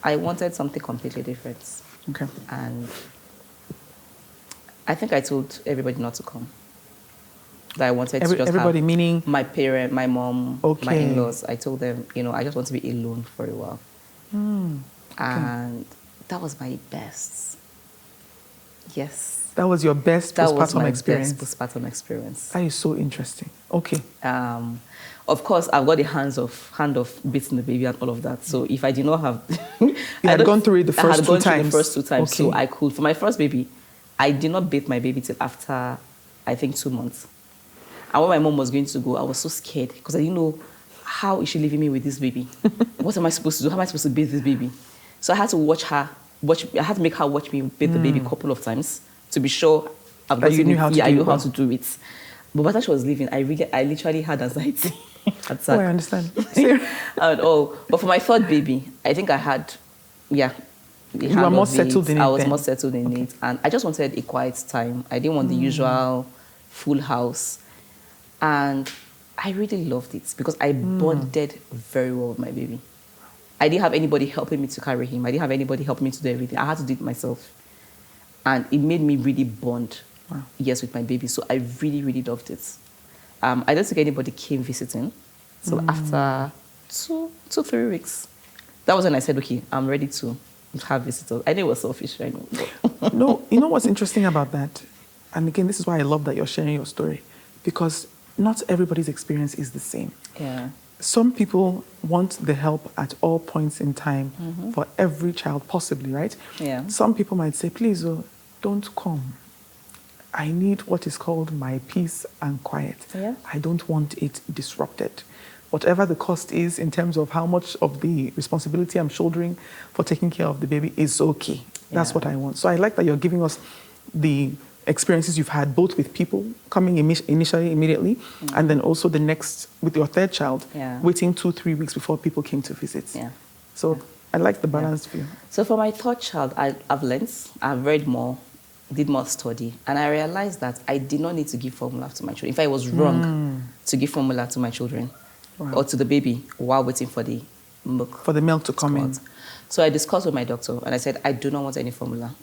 I wanted something completely different. Okay. And I think I told everybody not to come. That I wanted to just everybody have meaning my parent, my mom, my in-laws. I told them, I just want to be alone for a while. And that was my best. Yes. That was your best postpartum experience? That was my best postpartum experience. That is so interesting. Okay. Of course, I've got the hand of beating the baby and all of that. So if I did not have... You had gone through it the first 2 times? The first 2 times, so I could. For my first baby, I did not bathe my baby till after, I think, 2 months. And when my mom was going to go, I was so scared because I didn't know, how is she leaving me with this baby? What am I supposed to do? How am I supposed to bathe this baby? So I had to I had to make her watch me bathe the baby a couple of times to be sure I knew how to do it. But by the time she was leaving, I literally had anxiety attack. Oh, I understand. And all. But for my third baby, I think I had, you were more settled in it. I was more settled in it. And I just wanted a quiet time. I didn't want the usual full house. And I really loved it because I bonded very well with my baby. I didn't have anybody helping me to carry him. I didn't have anybody helping me to do everything. I had to do it myself. And it made me really bond, yes, with my baby. So I really, really loved it. I don't think anybody came visiting. So after 3 weeks, that was when I said, okay, I'm ready to have visitors. I know it was selfish, I know. No, you know what's interesting about that? And again, this is why I love that you're sharing your story, because not everybody's experience is the same. Yeah. Some people want the help at all points in time for every child, possibly, right? Yeah. Some people might say, please, don't come. I need what is called my peace and quiet. Yeah. I don't want it disrupted. Whatever the cost is in terms of how much of the responsibility I'm shouldering for taking care of the baby is okay. That's what I want. So I like that you're giving us the experiences you've had, both with people coming initially, immediately, and then also the next, with your third child, waiting 2-3 weeks before people came to visit. Yeah. So I like the balanced view. So for my third child, I've learned, I've read more, did more study, and I realized that I did not need to give formula to my children. In fact, it was wrong to give formula to my children or to the baby while waiting for the milk. For the milk to come in. So I discussed with my doctor, and I said, I do not want any formula.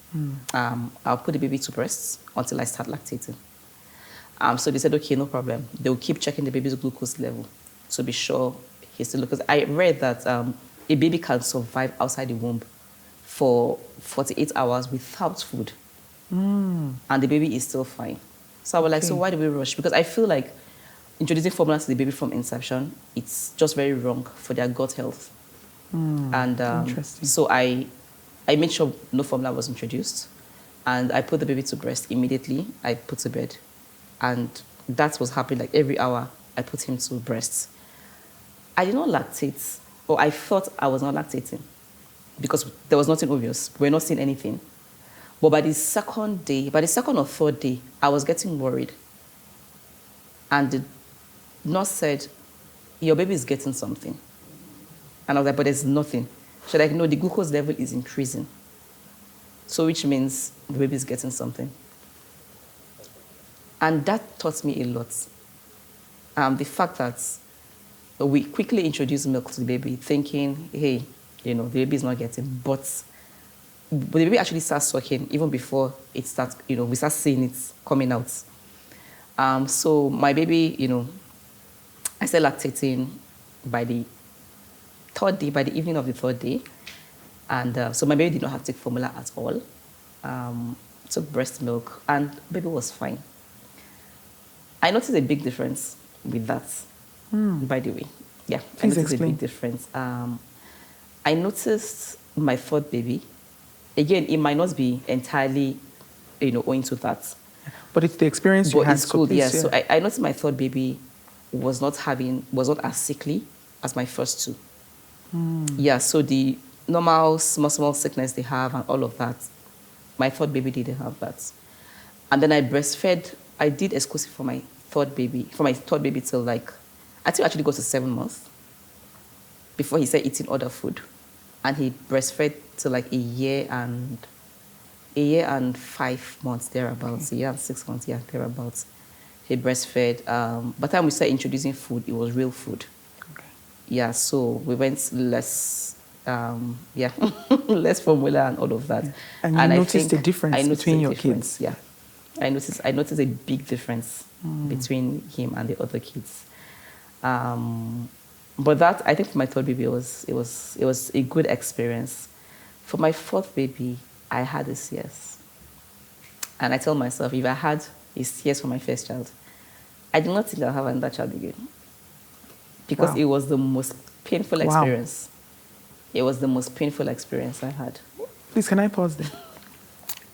I'll put the baby to breasts until I start lactating. So they said, okay, no problem. They'll keep checking the baby's glucose level to be sure he's still, because I read that a baby can survive outside the womb for 48 hours without food. And the baby is still fine. So I was like, so why do we rush? Because I feel like introducing formula to the baby from inception, it's just very wrong for their gut health. And so I made sure no formula was introduced, and I put the baby to breast immediately. I put to bed, and that was happening like every hour. I put him to breast. I did not lactate, or I thought I was not lactating because there was nothing obvious. We're not seeing anything. But by the second or third day, I was getting worried, and the nurse said, "Your baby is getting something." And I was like, but there's nothing. She's like, no, the glucose level is increasing. So which means the baby is getting something. And that taught me a lot. The fact that we quickly introduced milk to the baby, thinking, hey, the baby is not getting, but the baby actually starts sucking even before it starts, we start seeing it coming out. So my baby, I started lactating by the third day, by the evening of the third day. And so my baby did not have to take formula at all. Took breast milk, and baby was fine. I noticed a big difference with that, by the way. Yeah, Please I noticed explain. a big difference. I noticed my third baby. Again, it might not be entirely, owing to that. But it's the experience you had. It's good, yes. So I noticed my third baby was not as sickly as my first two. Yeah, so the normal small sickness they have and all of that, my third baby didn't have that. And then I breastfed. I did exclusive for my third baby till I think actually got to 7 months before he started eating other food. And he breastfed till like a year and 5 months, thereabouts. A year and 6 months, thereabouts. He breastfed. By the time we started introducing food, it was real food. Yeah, so we went less, less formula and all of that. Yeah. And you noticed a difference between your kids. Yeah, I noticed a big difference between him and the other kids. But that, I think for my third baby, it was a good experience. For my fourth baby, I had a CS. And I tell myself, if I had a CS for my first child, I do not think I'll have another child again. Because it was the most painful experience. It was the most painful experience I had. Please, can I pause there?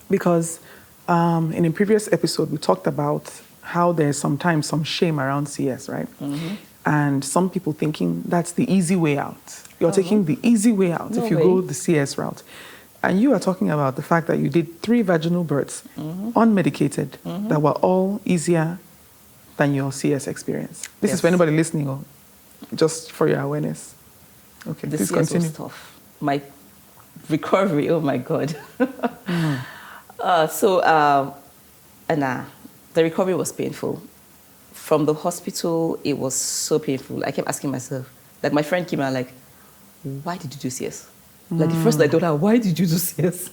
Because in a previous episode, we talked about how there's sometimes some shame around CS, right? And some people thinking that's the easy way out. You're taking the easy way out if you go the CS route. And you are talking about the fact that you did 3 vaginal births, unmedicated, that were all easier than your CS experience. This is for anybody listening, or just for your awareness. Okay, the please CS continue. was tough. My recovery, oh my God. The recovery was painful. from the hospital, it was so painful. I kept asking myself, like my friend came out like, why did you do CS? Like the first I told her, why did you do CS?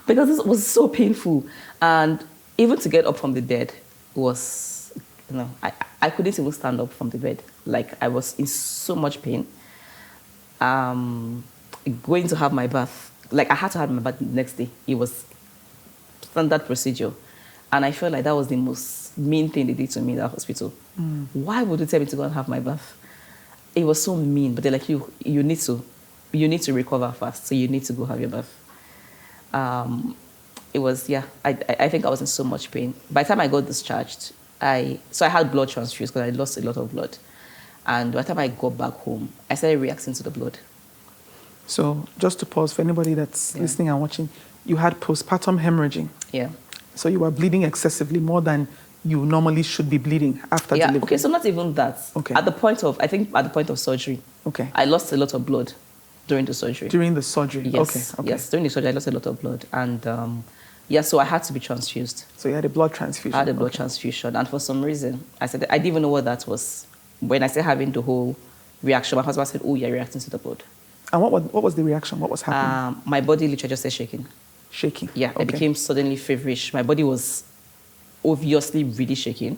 Because it was so painful. And even to get up from the bed was, I couldn't even stand up from the bed. Like I was in so much pain. Going to have my bath, like I had to have my bath the next day. It was standard procedure. And I felt like that was the most mean thing they did to me in that hospital. Why would you tell me to go and have my bath? It was so mean, but they're like, you need to recover fast, so you need to go have your bath. It was, I think I was in so much pain. By the time I got discharged, I had blood transfused because I lost a lot of blood. And by the time I got back home, I started reacting to the blood. So just to pause, for anybody that's listening and watching, you had postpartum hemorrhaging. Yeah. So you were bleeding excessively, more than you normally should be bleeding after delivery. Okay, so not even that. Okay. At the point of surgery. Okay. I lost a lot of blood during the surgery. During the surgery? Yes. Okay. Yes, during the surgery I lost a lot of blood. And so I had to be transfused. So you had a blood transfusion? I had a blood transfusion. And for some reason, I didn't even know what that was. When I started having the whole reaction, my husband said, oh, you're reacting to the blood. And what was the reaction? What was happening? My body literally just started shaking. Shaking? Yeah, okay. I became suddenly feverish. My body was obviously really shaking.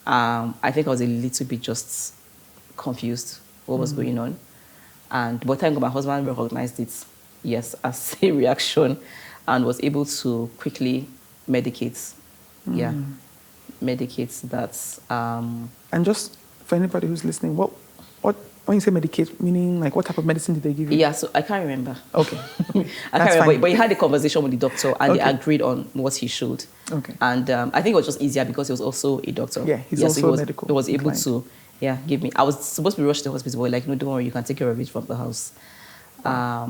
I think I was a little bit just confused what was going on. And by the time my husband recognized it, yes, as a reaction, and was able to quickly medicate. Yeah, medicate that. And just for anybody who's listening, what when you say medicate, meaning like what type of medicine did they give you? Yeah, so I can't remember. Okay. I can't remember, but he had a conversation with the doctor and they agreed on what he should. Okay. And I think it was just easier because he was also a doctor. Yeah, he's also medical. He was able to, give me. I was supposed to be rushed to the hospital, but like, no, don't worry, you can take care of it from the house. But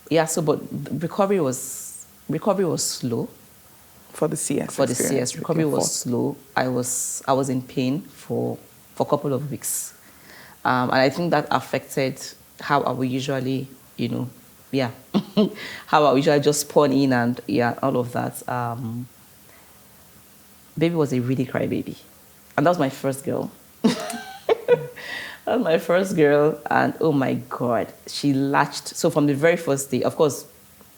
the recovery was slow. For the CS. For the CS, recovery was slow. I was in pain for a couple of weeks. And I think that affected how I would usually, how I would usually just spawn in and, all of that. Baby was a really cry baby. And that was my first girl. That was my first girl. And oh my God, she latched. So from the very first day, of course,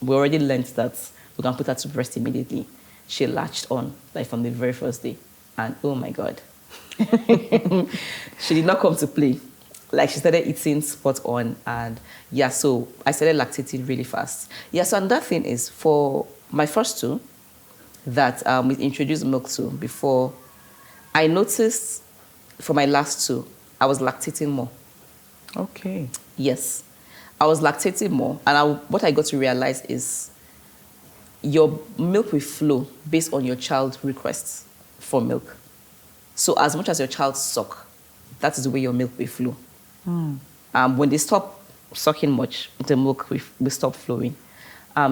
we already learned that we can put her to breast immediately. She latched on, like from the very first day. And oh my God. She did not come to play. Like she started eating spot on, and so I started lactating really fast. So another thing is for my first two that we introduced milk to before, I noticed for my last two, I was lactating more. Okay. Yes, I was lactating more, and what I got to realize is your milk will flow based on your child's requests for milk. So as much as your child suck, that is the way your milk will flow. When they stop sucking much, the milk will stop flowing.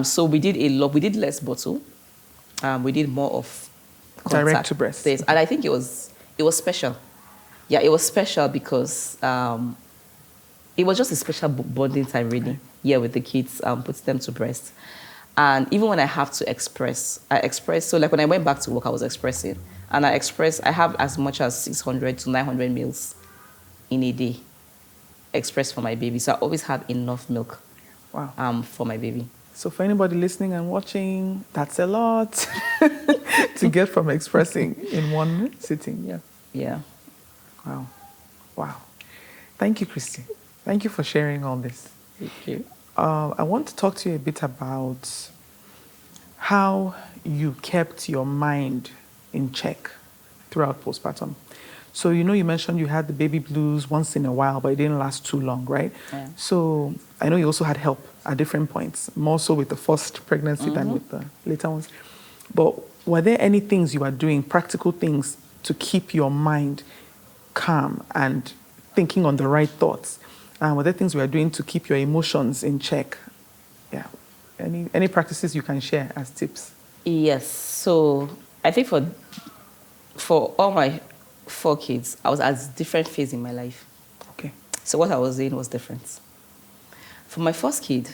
So we did we did less bottle. We did more of contact. Direct to breast. And I think it was special. Yeah, it was special because it was just a special bonding time, really. Yeah, with the kids, putting them to breast. And even when I have to express, I express. So like when I went back to work, I was expressing. And I have as much as 600 to 900 meals in a day expressed for my baby. So I always have enough milk. Wow. For my baby. So for anybody listening and watching, that's a lot to get from expressing in one sitting. Yeah. Yeah. Wow. Thank you, Christy. Thank you for sharing all this. Thank you. I want to talk to you a bit about how you kept your mind in check throughout postpartum. So, you mentioned you had the baby blues once in a while, but it didn't last too long, right? Yeah. So I know you also had help at different points, more so with the first pregnancy than with the later ones. But were there any things you were doing, practical things, to keep your mind calm and thinking on the right thoughts? Were there things you were doing to keep your emotions in check? Yeah. Any practices you can share as tips? Yes. So I think for all my 4 kids, I was at different phase in my life. Okay. So what I was doing was different. For my first kid,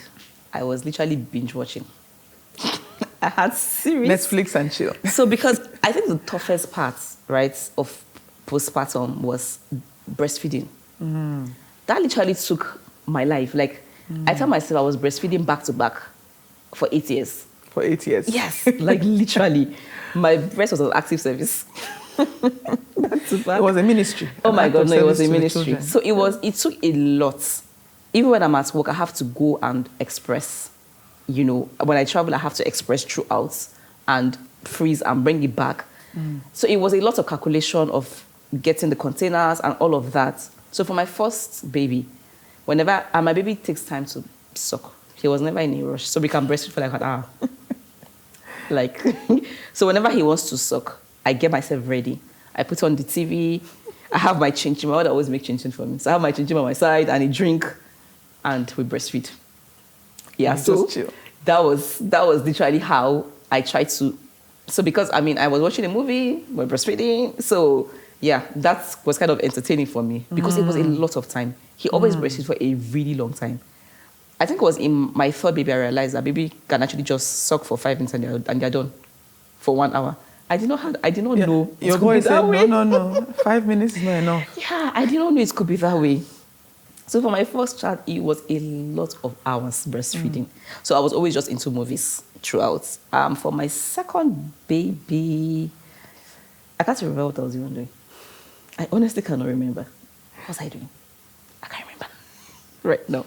I was literally binge watching. I had series. Netflix and chill. So because I think the toughest part, right, of postpartum was breastfeeding. That literally took my life. Like, I tell myself I was breastfeeding back to back for 8 years. For 8 years? Yes, like literally. My breast was on active service. Back to back. It was a ministry. Oh my God, no, it was a to the ministry. children. So it took a lot. Even when I'm at work, I have to go and express. You know, when I travel, I have to express throughout and freeze and bring it back. So it was a lot of calculation of getting the containers and all of that. So for my first baby, whenever, and my baby takes time to suck. He was never in a rush. So we can breastfeed for like an hour. Like, so whenever he wants to suck, I get myself ready. I put on the TV. I have my chin-chin. My mother always make chin-chin for me. So I have my chin-chin on my side and a drink, and we breastfeed. Yeah, so that was literally how I tried to. So because, I mean, I was watching a movie, we're breastfeeding. So yeah, that was kind of entertaining for me because it was a lot of time. He always breastfeed for a really long time. I think it was in my third baby I realized that baby can actually just suck for 5 minutes and they're done for 1 hour. I did not know. Your boy said, no, 5 minutes is not enough. Yeah, I did not know it could be that way. So for my first child, it was a lot of hours breastfeeding. So I was always just into movies throughout. For my second baby, I can't remember what I was even doing. I honestly cannot remember. What was I doing? I can't remember. Right, no.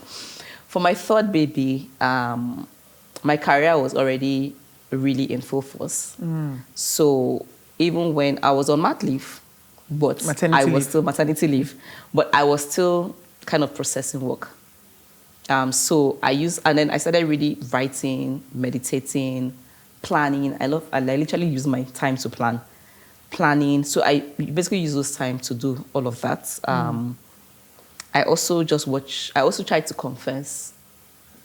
For my third baby, my career was already really in full force. So even when I was on mat leave, but maternity leave, but I was still kind of processing work. So and then I started really writing, meditating, planning. I literally use my time to planning. So I basically use those time to do all of that. I also try to confess.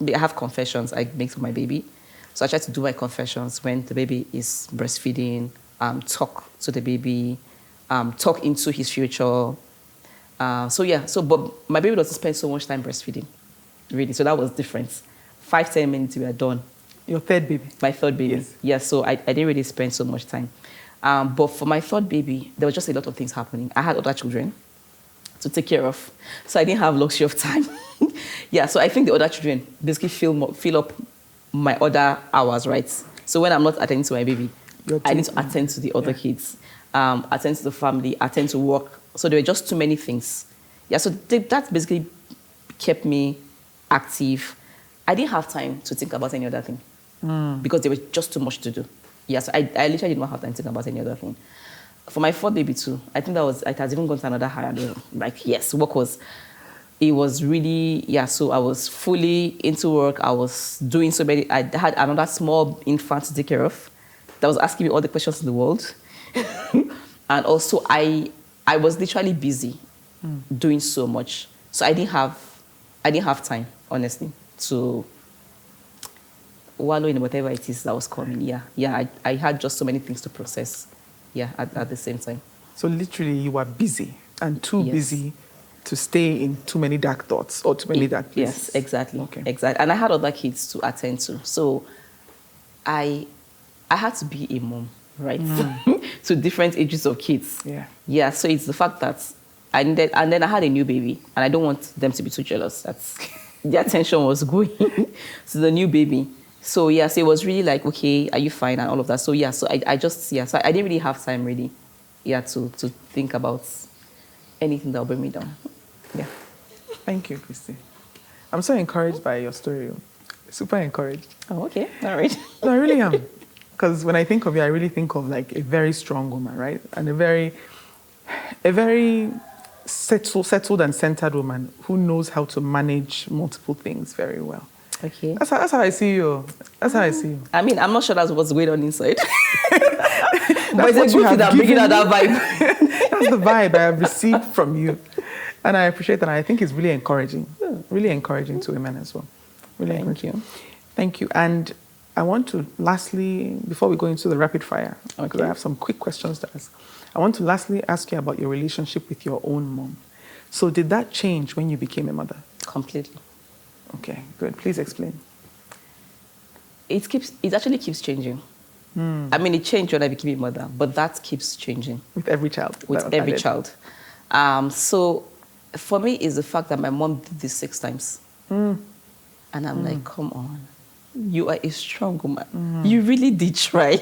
I have confessions I make to my baby. So I try to do my confessions when the baby is breastfeeding, talk to the baby, talk into his future. But my baby doesn't spend so much time breastfeeding, really. So that was different. 5-10 minutes, we are done. Your third baby? My third baby. Yes. Yeah, so I didn't really spend so much time. But for my third baby, there was just a lot of things happening. I had other children to take care of. So I didn't have luxury of time. Yeah, so I think the other children basically fill up my other hours, right? So when I'm not attending to my baby, I need to attend to the other kids, attend to the family, attend to work. So there were just too many things. Yeah, so that basically kept me active. I didn't have time to think about any other thing because there was just too much to do. Yeah, so I literally did not have time to think about any other thing. For my fourth baby too, I think it has even gone to another higher level. Like, yes, it was really, yeah, so I was fully into work. I was doing so many, I had another small infant to take care of that was asking me all the questions in the world. And also I was literally busy doing so much. So I didn't have time, honestly, to wallow in whatever it is that was coming. Yeah, I had just so many things to process. Yeah, at the same time. So literally you were busy and too busy to stay in too many dark thoughts or too many dark places. Yes, exactly. Okay. Exactly. And I had other kids to attend to. So I had to be a mom, right? To different ages of kids. Yeah. Yeah, so it's the fact that and then I had a new baby and I don't want them to be too jealous. The attention was going to the new baby. So yeah, so it was really like, okay, are you fine and all of that. So yeah, so I didn't really have time really, to think about anything that will bring me down. Yeah. Thank you, Christy. I'm so encouraged by your story. Super encouraged. Oh, okay. All right. No, I really am. Because when I think of you, I really think of like a very strong woman, right? And a very settled and centered woman who knows how to manage multiple things very well. Okay. That's how I see you. That's how I see you. I mean, I'm not sure that's what's going on inside. But it's what a good thing that bringing out that vibe. That's the vibe I have received from you. And I appreciate that. I think it's really encouraging to women as well. Really Thank you. Thank you. And I want to lastly, before we go into the rapid fire, because I have some quick questions to ask, I want to lastly ask you about your relationship with your own mom. So did that change when you became a mother? Completely. Okay, good. Please explain. It actually keeps changing. I mean, it changed when I became a mother, but that keeps changing. With every child. With every child. So for me, is the fact that my mom did this 6 times. And I'm like, come on. You are a strong woman. You really did try.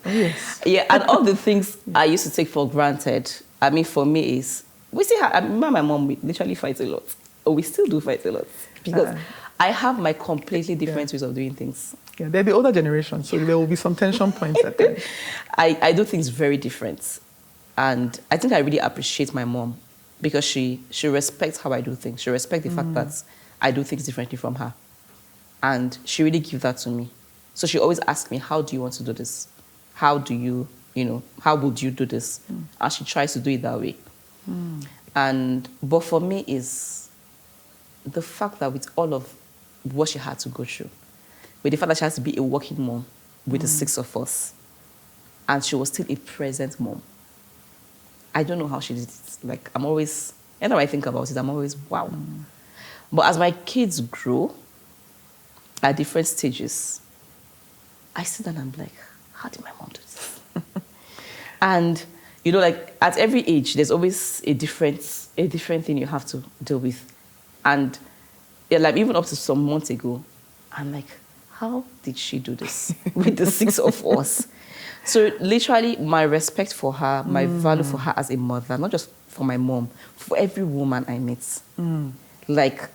Yes. Yeah, and all the things I used to take for granted, I mean, for me is, we still have, I mean, my mom, we literally fight a lot. Or we still do fight a lot. Because I have my completely different ways of doing things. Yeah, they're the older generation, so there will be some tension points at times. I do things very different. And I think I really appreciate my mom because she respects how I do things. She respects the fact that I do things differently from her. And she really gives that to me. So she always asks me, how do you want to do this? How do you, how would you do this? And she tries to do it that way. But for me is the fact that with all of what she had to go through, with the fact that she has to be a working mom with the 6 of us, and she was still a present mom. I don't know how she did it. Like, I'm always, anytime I think about it, I'm always, wow. But as my kids grow at different stages, I sit down and I'm like, how did my mom do this? And, like at every age, there's always a different thing you have to deal with. And like even up to some months ago, I'm like, how did she do this with the 6 of us? So literally my respect for her, my value for her as a mother, not just for my mom, for every woman I meet. Like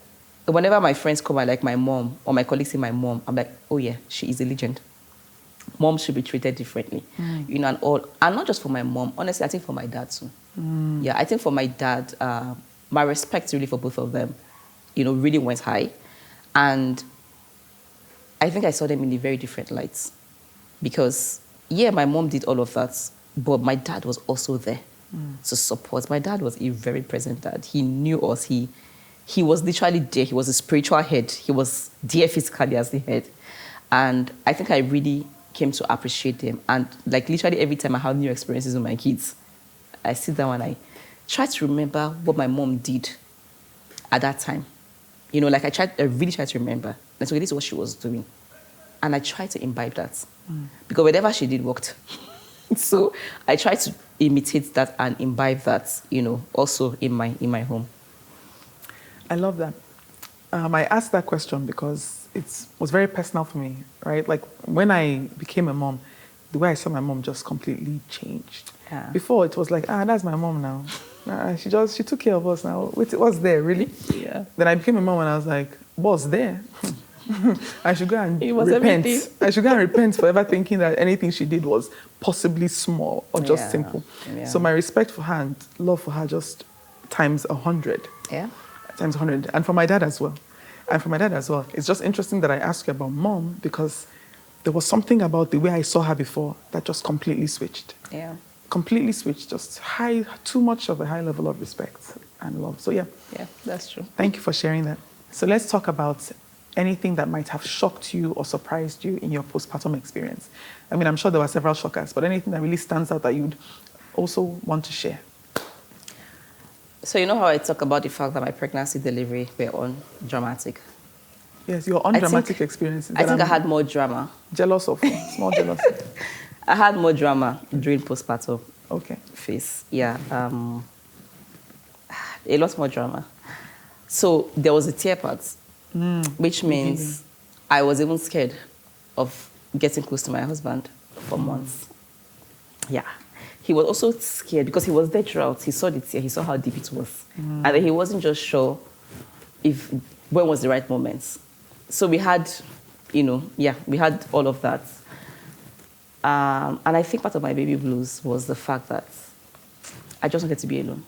whenever my friends come by, like my mom or my colleagues say my mom, I'm like, oh yeah, she is a legend. Mom should be treated differently, and all. And not just for my mom, honestly, I think for my dad too. Yeah, I think for my dad, my respect really for both of them, really went high. And I think I saw them in a very different lights. Because, yeah, my mom did all of that, but my dad was also there to support. My dad was a very present dad. He knew us. He was literally there. He was a spiritual head. He was there physically as the head. And I think I really came to appreciate them. And like literally every time I have new experiences with my kids, I sit down and I try to remember what my mom did at that time. Like I really try to remember. And so this is what she was doing. And I try to imbibe that. Because whatever she did worked. So I try to imitate that and imbibe that, also in my home. I love that. I asked that question because it was very personal for me, right? Like when I became a mom, the way I saw my mom just completely changed. Yeah. Before it was like, that's my mom now. She took care of us now. Wait, what's there, really? Yeah. Then I became a mom and I was like, what's there? I should go and repent. Everything. I should go and repent for ever thinking that anything she did was possibly small or just simple. Yeah. So my respect for her and love for her just times 100. Yeah. Times 100. And for my dad as well. It's just interesting that I asked you about mom because there was something about the way I saw her before that just completely switched. Yeah. Completely switched. Just too much of a high level of respect and love. So yeah. Yeah, that's true. Thank you for sharing that. So let's talk about anything that might have shocked you or surprised you in your postpartum experience. I mean, I'm sure there were several shockers, but anything that really stands out that you'd also want to share. So you know how I talk about the fact that my pregnancy delivery were undramatic? Yes, your undramatic experiences. I think I had more drama. Jealous of, small jealousy. I had more drama during postpartum phase. Yeah, a lot more drama. So there was a tear part, which means I was even scared of getting close to my husband for months. Yeah. He was also scared because he was there throughout. He saw the tear, he saw how deep it was. And then he wasn't just sure when was the right moment. So we had, we had all of that. And I think part of my baby blues was the fact that I just wanted to be alone.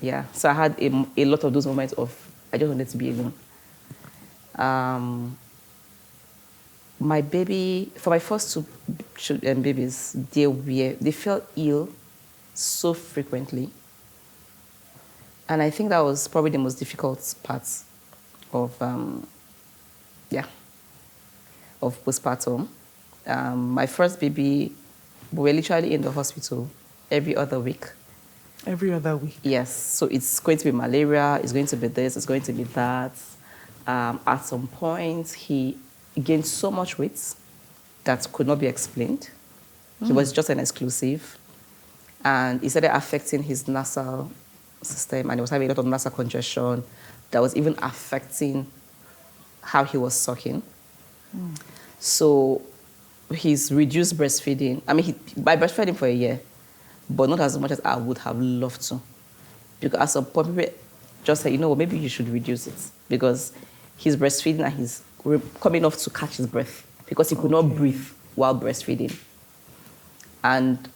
Yeah, so I had a lot of those moments of I just wanted to be alone. My baby, for my first 2 babies, they felt ill so frequently. And I think that was probably the most difficult part of postpartum. My first baby, we were literally in the hospital every other week. Every other week? Yes. So it's going to be malaria, it's going to be this, it's going to be that. At some point, he gained so much weight that could not be explained. He was just an exclusive. And it started affecting his nasal system, and he was having a lot of nasal congestion that was even affecting how he was sucking. So he's reduced breastfeeding. I mean, I breastfed him for a year, but not as much as I would have loved to. Because at some point, people just said, you know what, maybe you should reduce it. Because he's breastfeeding and he's coming off to catch his breath because he could not breathe while breastfeeding. And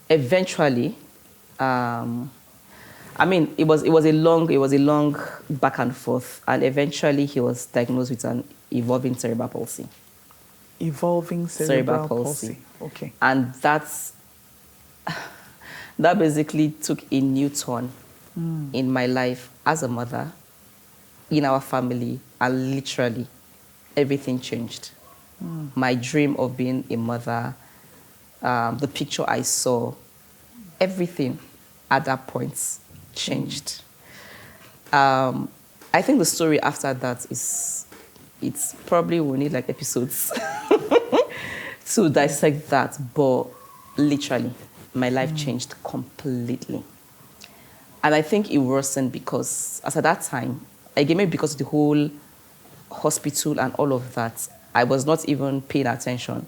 eventually, I mean, it was a long back and forth, and eventually he was diagnosed with an evolving cerebral palsy. Evolving cerebral palsy. Okay. And that basically took a new turn in my life as a mother, in our family, and literally everything changed. My dream of being a mother, the picture I saw, everything at that point changed. I think the story after that it's probably will need like episodes to dissect that, but literally my life changed completely. And I think it worsened because, as at that time, maybe because of the whole hospital and all of that, I was not even paying attention,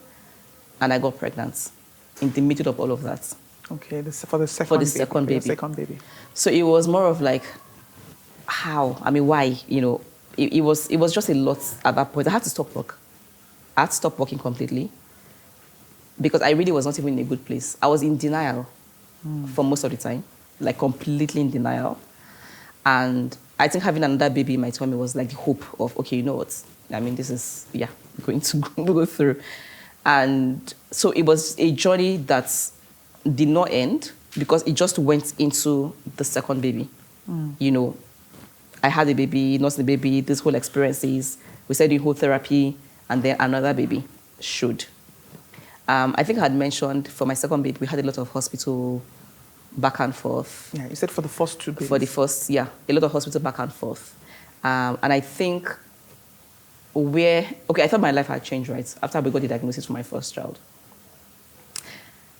and I got pregnant in the middle of all of that. Okay, for the second baby. So it was more of like, how? I mean, why? You know, it was just a lot at that point. I had to stop work. I had to stop working completely because I really was not even in a good place. I was in denial for most of the time, like completely in denial. And I think having another baby in my tummy was like the hope of, okay, you know what? I mean, this is, going to go through. And so it was a journey that did not end because it just went into the second baby. You know, I had a baby, not the baby, this whole experiences. We started doing whole therapy, and then another baby showed. I think I had mentioned for my second baby, we had a lot of hospital back and forth. Yeah, you said for the first two babies. For the first, a lot of hospital back and forth. And I think I thought my life had changed, right? After we got the diagnosis for my first child.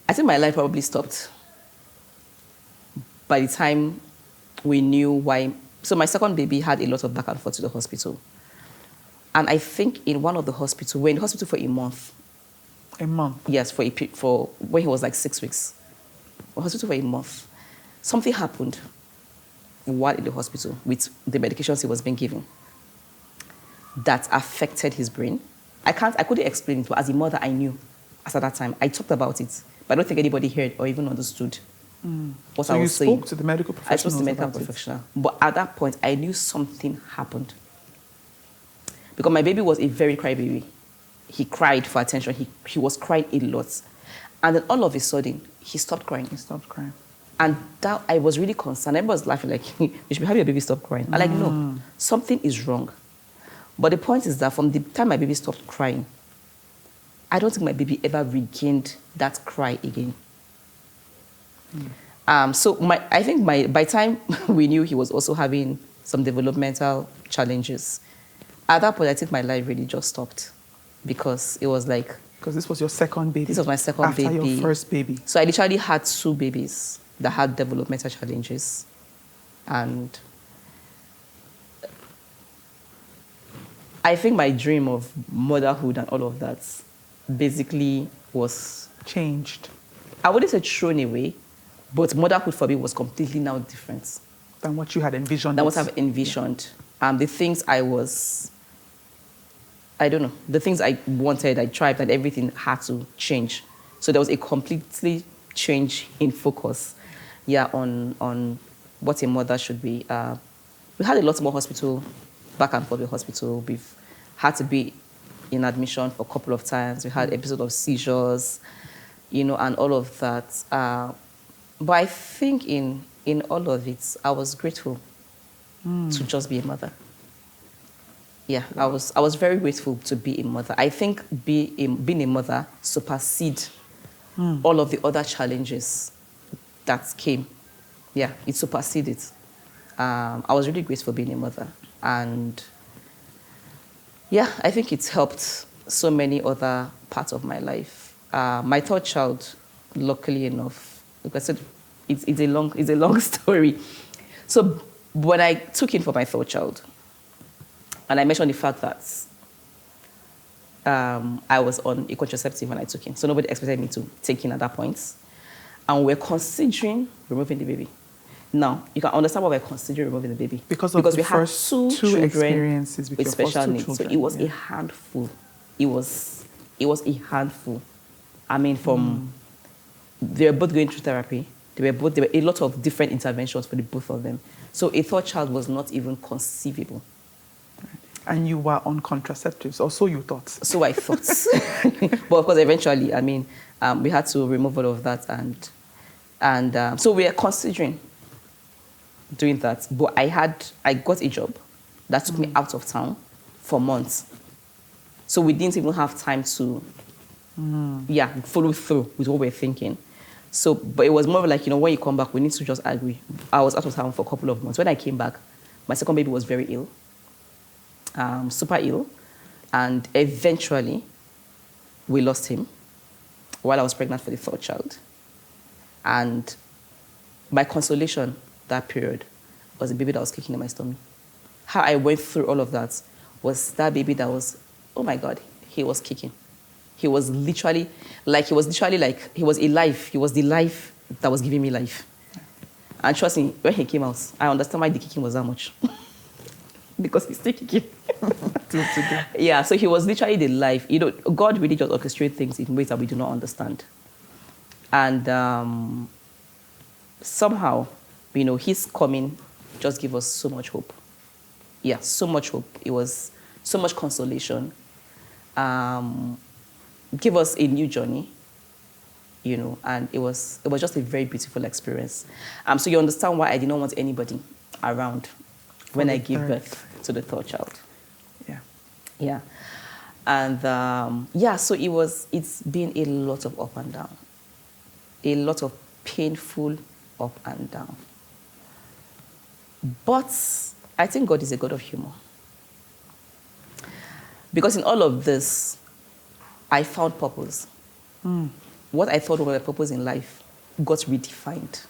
I think my life probably stopped by the time we knew why. So my second baby had a lot of back and forth to the hospital. And I think in one of the hospitals, we're in the hospital for a month. A month? Yes, for when he was like 6 weeks. Hospital for a month. Something happened while in the hospital with the medications he was being given that affected his brain. I couldn't explain it, but as a mother, I knew. As at that time, I talked about it, but I don't think anybody heard or even understood what I was saying. So you spoke to the medical professional? I spoke to the medical professional. But at that point, I knew something happened. Because my baby was a very cry baby. He cried for attention. He was crying a lot. And then all of a sudden, he stopped crying. And that, I was really concerned. Everybody was laughing like, you should be having your baby stop crying. I'm like, no, something is wrong. But the point is that from the time my baby stopped crying, I don't think my baby ever regained that cry again. So I think by the time we knew he was also having some developmental challenges, at that point, I think my life really just stopped because it was like... Because this was your second baby. This was my second baby. After your first baby. So I literally had two babies that had developmental challenges. And I think my dream of motherhood and all of that basically was... changed. I wouldn't say thrown away, but motherhood for me was completely now different. Than what you had envisioned. Than what I've envisioned. The things the things I wanted, I tried, and everything had to change. So there was a completely change in focus, on what a mother should be. We had a lot more hospital, back and forth with hospital. We've had to be in admission for a couple of times. We had episodes of seizures, and all of that. But I think in all of it, I was grateful to just be a mother. Yeah, I was very grateful to be a mother. I think being a mother supersedes all of the other challenges that came. Yeah, it superseded. I was really grateful being a mother. And yeah, I think it's helped so many other parts of my life. My third child, luckily enough, like I said, it's a long story. So when I took in for my third child, and I mentioned the fact that I was on a contraceptive when I took in, so nobody expected me to take in at that point, and we're considering removing the baby. Now, you can understand why we're considering removing the baby. Because we the had first two two children experiences with with your special first two needs. children. So it was a handful. It was a handful. I mean, they were both going through therapy. There were a lot of different interventions for the both of them. So a third child was not even conceivable. And you were on contraceptives, or so you thought. So I thought. But of course, eventually, I mean, we had to remove all of that. And so we are considering doing that. But I got a job that took me out of town for months. So we didn't even have time to, follow through with what we're thinking. So, but it was more like, when you come back, we need to just agree. I was out of town for a couple of months. When I came back, my second baby was very ill, super ill. And eventually, we lost him while I was pregnant for the third child. And my consolation that period was a baby that was kicking in my stomach. How I went through all of that was that baby that was, oh my God, he was kicking. He was literally like, he was alive. He was the life that was giving me life. And trust me, when he came out, I understand why the kicking was that much. Because he's still kicking. Yeah, so he was literally the life. God really just orchestrates things in ways that we do not understand. And somehow, his coming just gave us so much hope. Yeah, so much hope. It was so much consolation. Give us a new journey, and it was just a very beautiful experience. So you understand why I did not want anybody around when I gave birth to the third child. Yeah. Yeah. And so it's been a lot of up and down. A lot of painful up and down. But I think God is a God of humor. Because in all of this, I found purpose. What I thought was a purpose in life got redefined.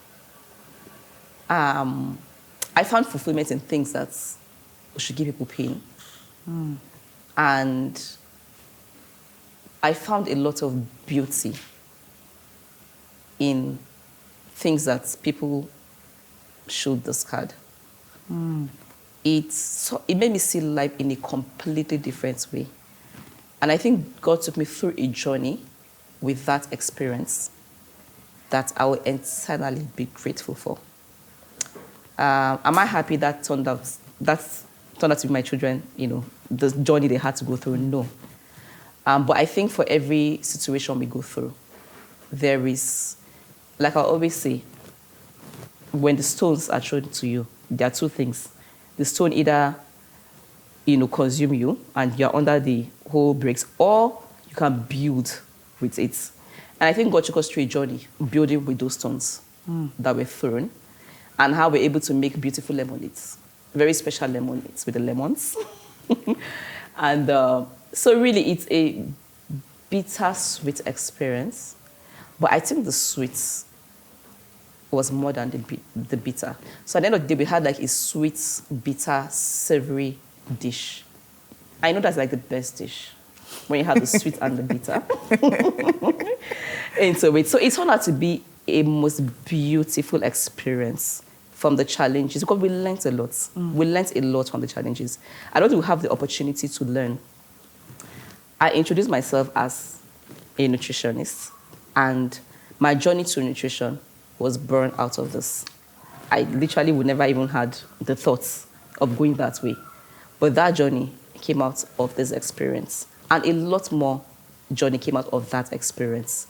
I found fulfillment in things that should give people pain. And I found a lot of beauty in things that people should discard. It made me see life in a completely different way. And I think God took me through a journey with that experience that I will eternally be grateful for. Am I happy that turned out to be my children, the journey they had to go through? No. But I think for every situation we go through, there is, like I always say, when the stones are thrown to you, there are two things. The stone either, consume you and you're under the whole bricks, or you can build with it. And I think God took us through a journey building with those stones that were thrown, and how we're able to make beautiful lemonades, very special lemonades with the lemons. And so really it's a bitter-sweet experience, but I think the sweet was more than the bitter. So at the end of the day, we had like a sweet, bitter, savory dish. I know that's like the best dish, when you have the sweet and the bitter. So it turned out to be a most beautiful experience from the challenges, because we learned a lot. We learned a lot from the challenges. I don't think we have the opportunity to learn. I introduced myself as a nutritionist, and my journey to nutrition was born out of this. I literally would never even had the thoughts of going that way. But that journey came out of this experience. And a lot more journey came out of that experience.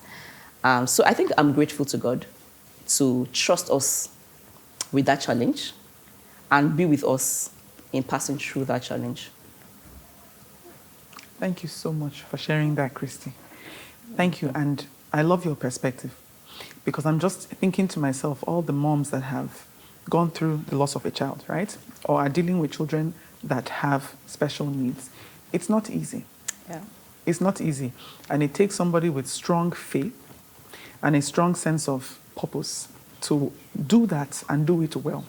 So I think I'm grateful to God to trust us with that challenge and be with us in passing through that challenge. Thank you so much for sharing that, Christy. Thank you. And I love your perspective, because I'm just thinking to myself, all the moms that have gone through the loss of a child, right? Or are dealing with children that have special needs. It's not easy. Yeah. It's not easy. And it takes somebody with strong faith and a strong sense of purpose to do that and do it well.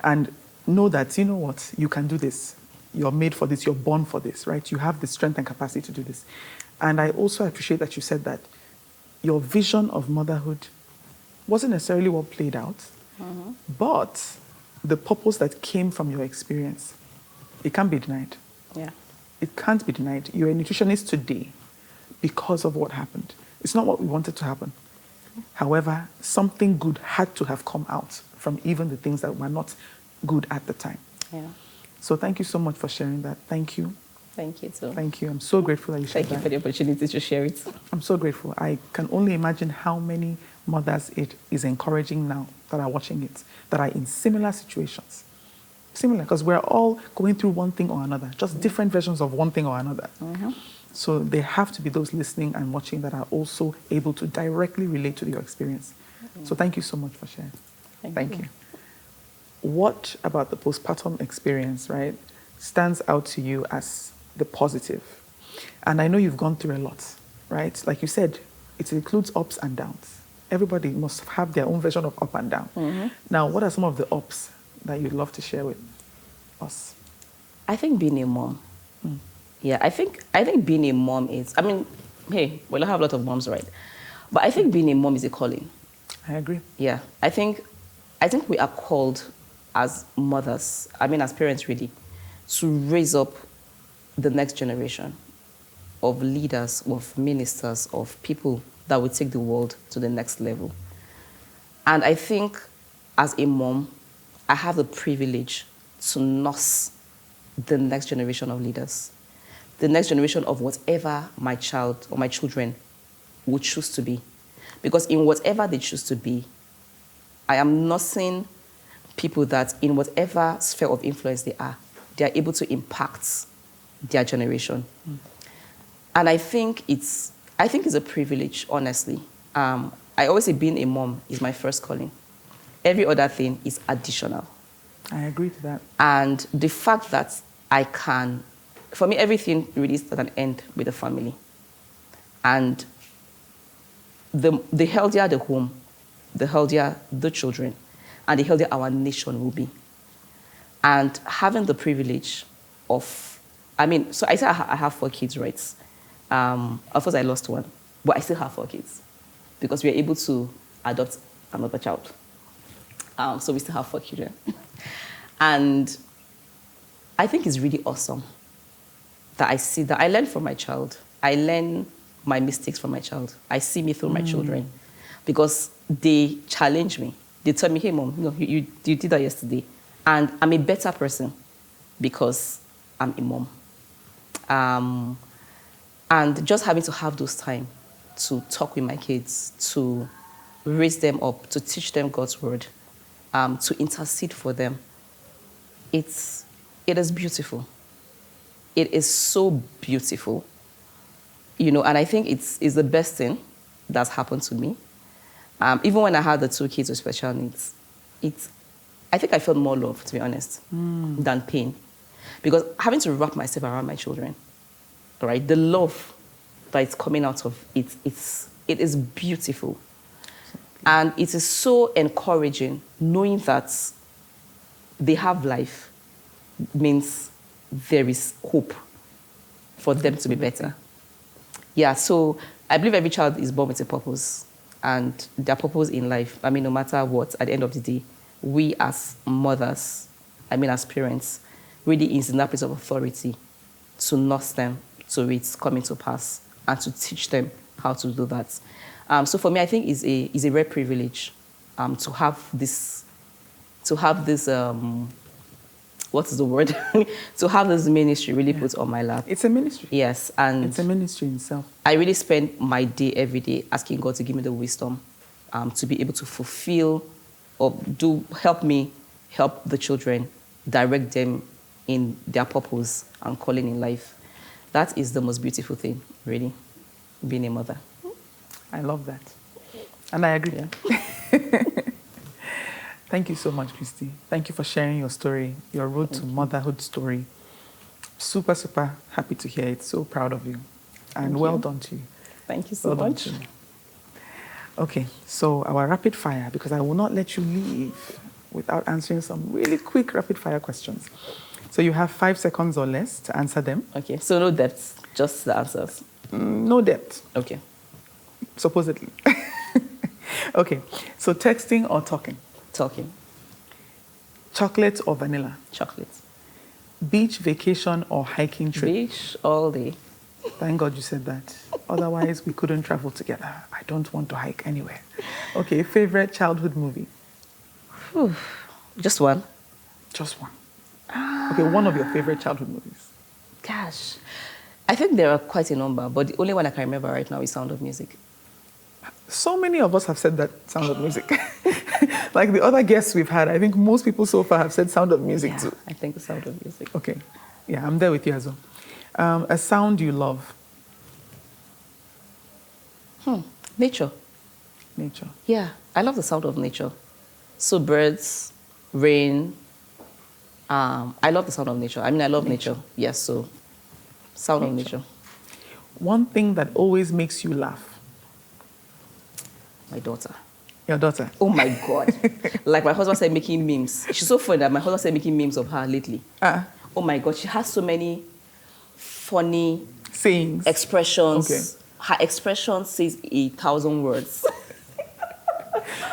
And know that, you know what, you can do this. You're made for this. You're born for this, right? You have the strength and capacity to do this. And I also appreciate that you said that your vision of motherhood wasn't necessarily what played out, but the purpose that came from your experience, it can't be denied. Yeah. It can't be denied. You're a nutritionist today because of what happened. It's not what we wanted to happen. However, something good had to have come out from even the things that were not good at the time. Yeah. So thank you so much for sharing that. Thank you. Thank you too. Thank you. I'm so grateful that you shared that. Thank you for the opportunity to share it. I'm so grateful. I can only imagine how many mothers it is encouraging now that are watching it, that are in similar situations. Similar, because we're all going through one thing or another, just different versions of one thing or another. So there have to be those listening and watching that are also able to directly relate to your experience. So thank you so much for sharing. Thank you. What about the postpartum experience, right, stands out to you as the positive? And I know you've gone through a lot, right? Like you said, it includes ups and downs. Everybody must have their own version of up and down. Now, what are some of the ups that you'd love to share with us? I think being a mom. Yeah, I think being a mom is, I mean, hey, well, I have a lot of moms, right? But I think being a mom is a calling. I agree. Yeah, I think we are called as mothers, I mean as parents really, to raise up the next generation of leaders, of ministers, of people that will take the world to the next level. And I think as a mom, I have the privilege to nurse the next generation of leaders, the next generation of whatever my child or my children would choose to be. Because in whatever they choose to be, I am nursing people that in whatever sphere of influence they are able to impact their generation. And I think it's a privilege, honestly. I always say being a mom is my first calling. Every other thing is additional. I agree to that. And the fact that I can, for me, everything really starts and ends with the family. And the healthier the home, the healthier the children, and the healthier our nation will be. And having the privilege of, so I say I have 4 kids, right? Of course, I lost one, but I still have 4 kids because we are able to adopt another child. So we still have 4 children. And I think it's really awesome that I see that I learn from my child. I learn my mistakes from my child. I see me through my children because they challenge me. They tell me, hey, Mom, you did that yesterday. And I'm a better person because I'm a mom. And just having to have those time to talk with my kids, to raise them up, to teach them God's word, to intercede for them, it is beautiful. It is so beautiful. And I think it's the best thing that's happened to me. Even when I had the 2 kids with special needs, I think I felt more love, to be honest, than pain. Because having to wrap myself around my children, right? The love that is coming out of it is beautiful. And it is so encouraging knowing that they have life means there is hope for them to be better. Yeah, so I believe every child is born with a purpose. And their purpose in life, no matter what, at the end of the day, we as mothers, as parents, really is in that place of authority to nurse them to it's coming to pass and to teach them how to do that. So for me, I think it's a rare privilege to have this, what is the word? To have this ministry really put on my lap. It's a ministry. Yes. And it's a ministry in itself. I really spend my day every day asking God to give me the wisdom to be able to fulfill or help me help the children, direct them in their purpose and calling in life. That is the most beautiful thing, really, being a mother. I love that. And I agree. Yeah. Thank you so much, Christy. Thank you for sharing your story, your road to motherhood story. Super, super happy to hear it. So proud of you. And well done to you. Thank you so Well done much. to you. Okay, so our rapid fire, because I will not let you leave without answering some really quick rapid fire questions. So you have 5 seconds or less to answer them. Okay, so no depth, just the answers. No depth, Okay. supposedly. Okay, so texting or talking? Talking. Chocolate or vanilla? Chocolate. Beach vacation or hiking trip? Beach all day. Thank God you said that. Otherwise, we couldn't travel together. I don't want to hike anywhere. Okay, favorite childhood movie? Whew. Just one. Just one. Okay, one of your favorite childhood movies. Gosh. I think there are quite a number, but the only one I can remember right now is Sound of Music. So many of us have said that Sound of Music. Like the other guests we've had, I think most people so far have said Sound of Music Yeah, too. I think the Sound of Music. Okay. Yeah, I'm there with you as well. A sound you love? Nature. Nature. Yeah, I love the sound of nature. So birds, rain. I love the sound of nature. I mean, I love nature. Yes, so sound of nature. One thing that always makes you laugh? My daughter. Your daughter. Oh my God. Like my husband said, making memes. She's so funny that my husband said making memes of her lately. Oh my God, she has so many funny Sayings. expressions. Okay. Her expression says 1,000 words.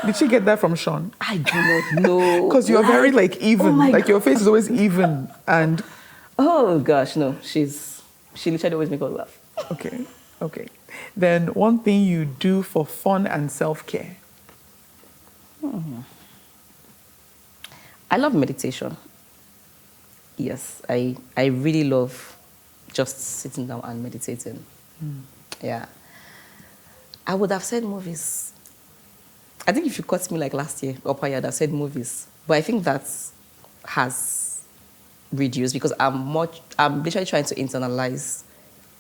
Did she get that from Sean? I do not know. Because you're very like even. Oh my Like your God. face is always even. And Oh gosh, no. She literally always makes us laugh. okay, okay. Then one thing you do for fun and self-care? I love meditation. Yes, I really love just sitting down and meditating. Yeah. I would have said movies. I think if you caught me like last year, I'd have said movies. But I think that has reduced because I'm literally trying to internalize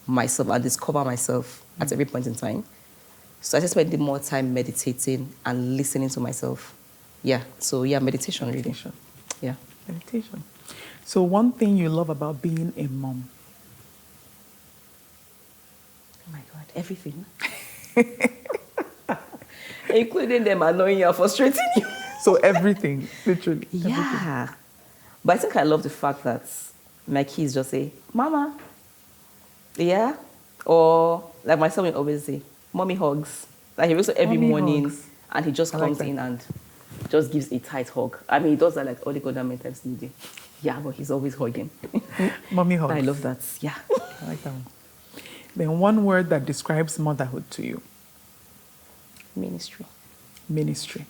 myself and discover myself at every point in time. So I just spend more time meditating and listening to myself. Yeah, so yeah, meditation really. Meditation. Yeah. Meditation. So one thing you love about being a mom? Oh my God, everything. Including them annoying you and frustrating you. So everything, literally. Yeah. But I think I love the fact that my kids just say, Mama. Yeah. Or like my son will always say, Mommy hugs. Like he wakes up every Mommy morning hugs. and he just I like comes that. in and just gives a tight hug. I mean, he does that like all the goddamn times in the day. Yeah, but he's always hugging. Mommy hugs. I love that. Yeah. I like that one. Then one word that describes motherhood to you? Ministry. Ministry.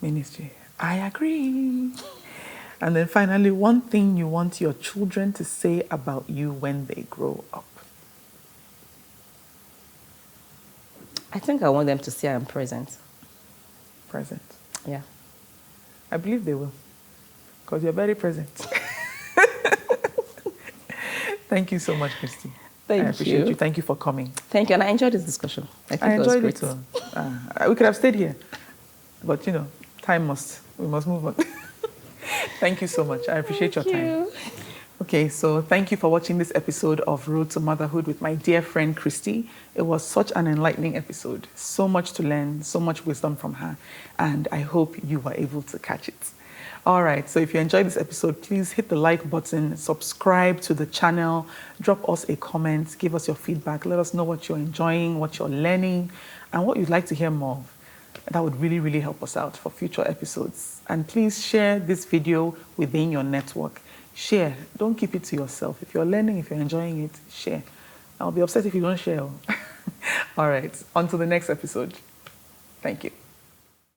Ministry. I agree. And then finally, one thing you want your children to say about you when they grow up? I think I want them to say I'm present. Present. Yeah. I believe they will. Because you're very present. Thank you so much, Christy. Thank I appreciate you. you. Thank you for coming. Thank you. And I enjoyed this discussion. I think I it was enjoyed great. it too. We could have stayed here. But, we must move on. Thank you so much. I appreciate your time. Okay, so thank you for watching this episode of Road to Motherhood with my dear friend Christy. It was such an enlightening episode. So much to learn, so much wisdom from her. And I hope you were able to catch it. All right, so if you enjoyed this episode, please hit the like button, subscribe to the channel, drop us a comment, give us your feedback, let us know what you're enjoying, what you're learning, and what you'd like to hear more of. That would really, really help us out for future episodes. And please share this video within your network. Share. Don't keep it to yourself. If you're learning, if you're enjoying it, share. I'll be upset if you don't share. All right. On to the next episode. Thank you.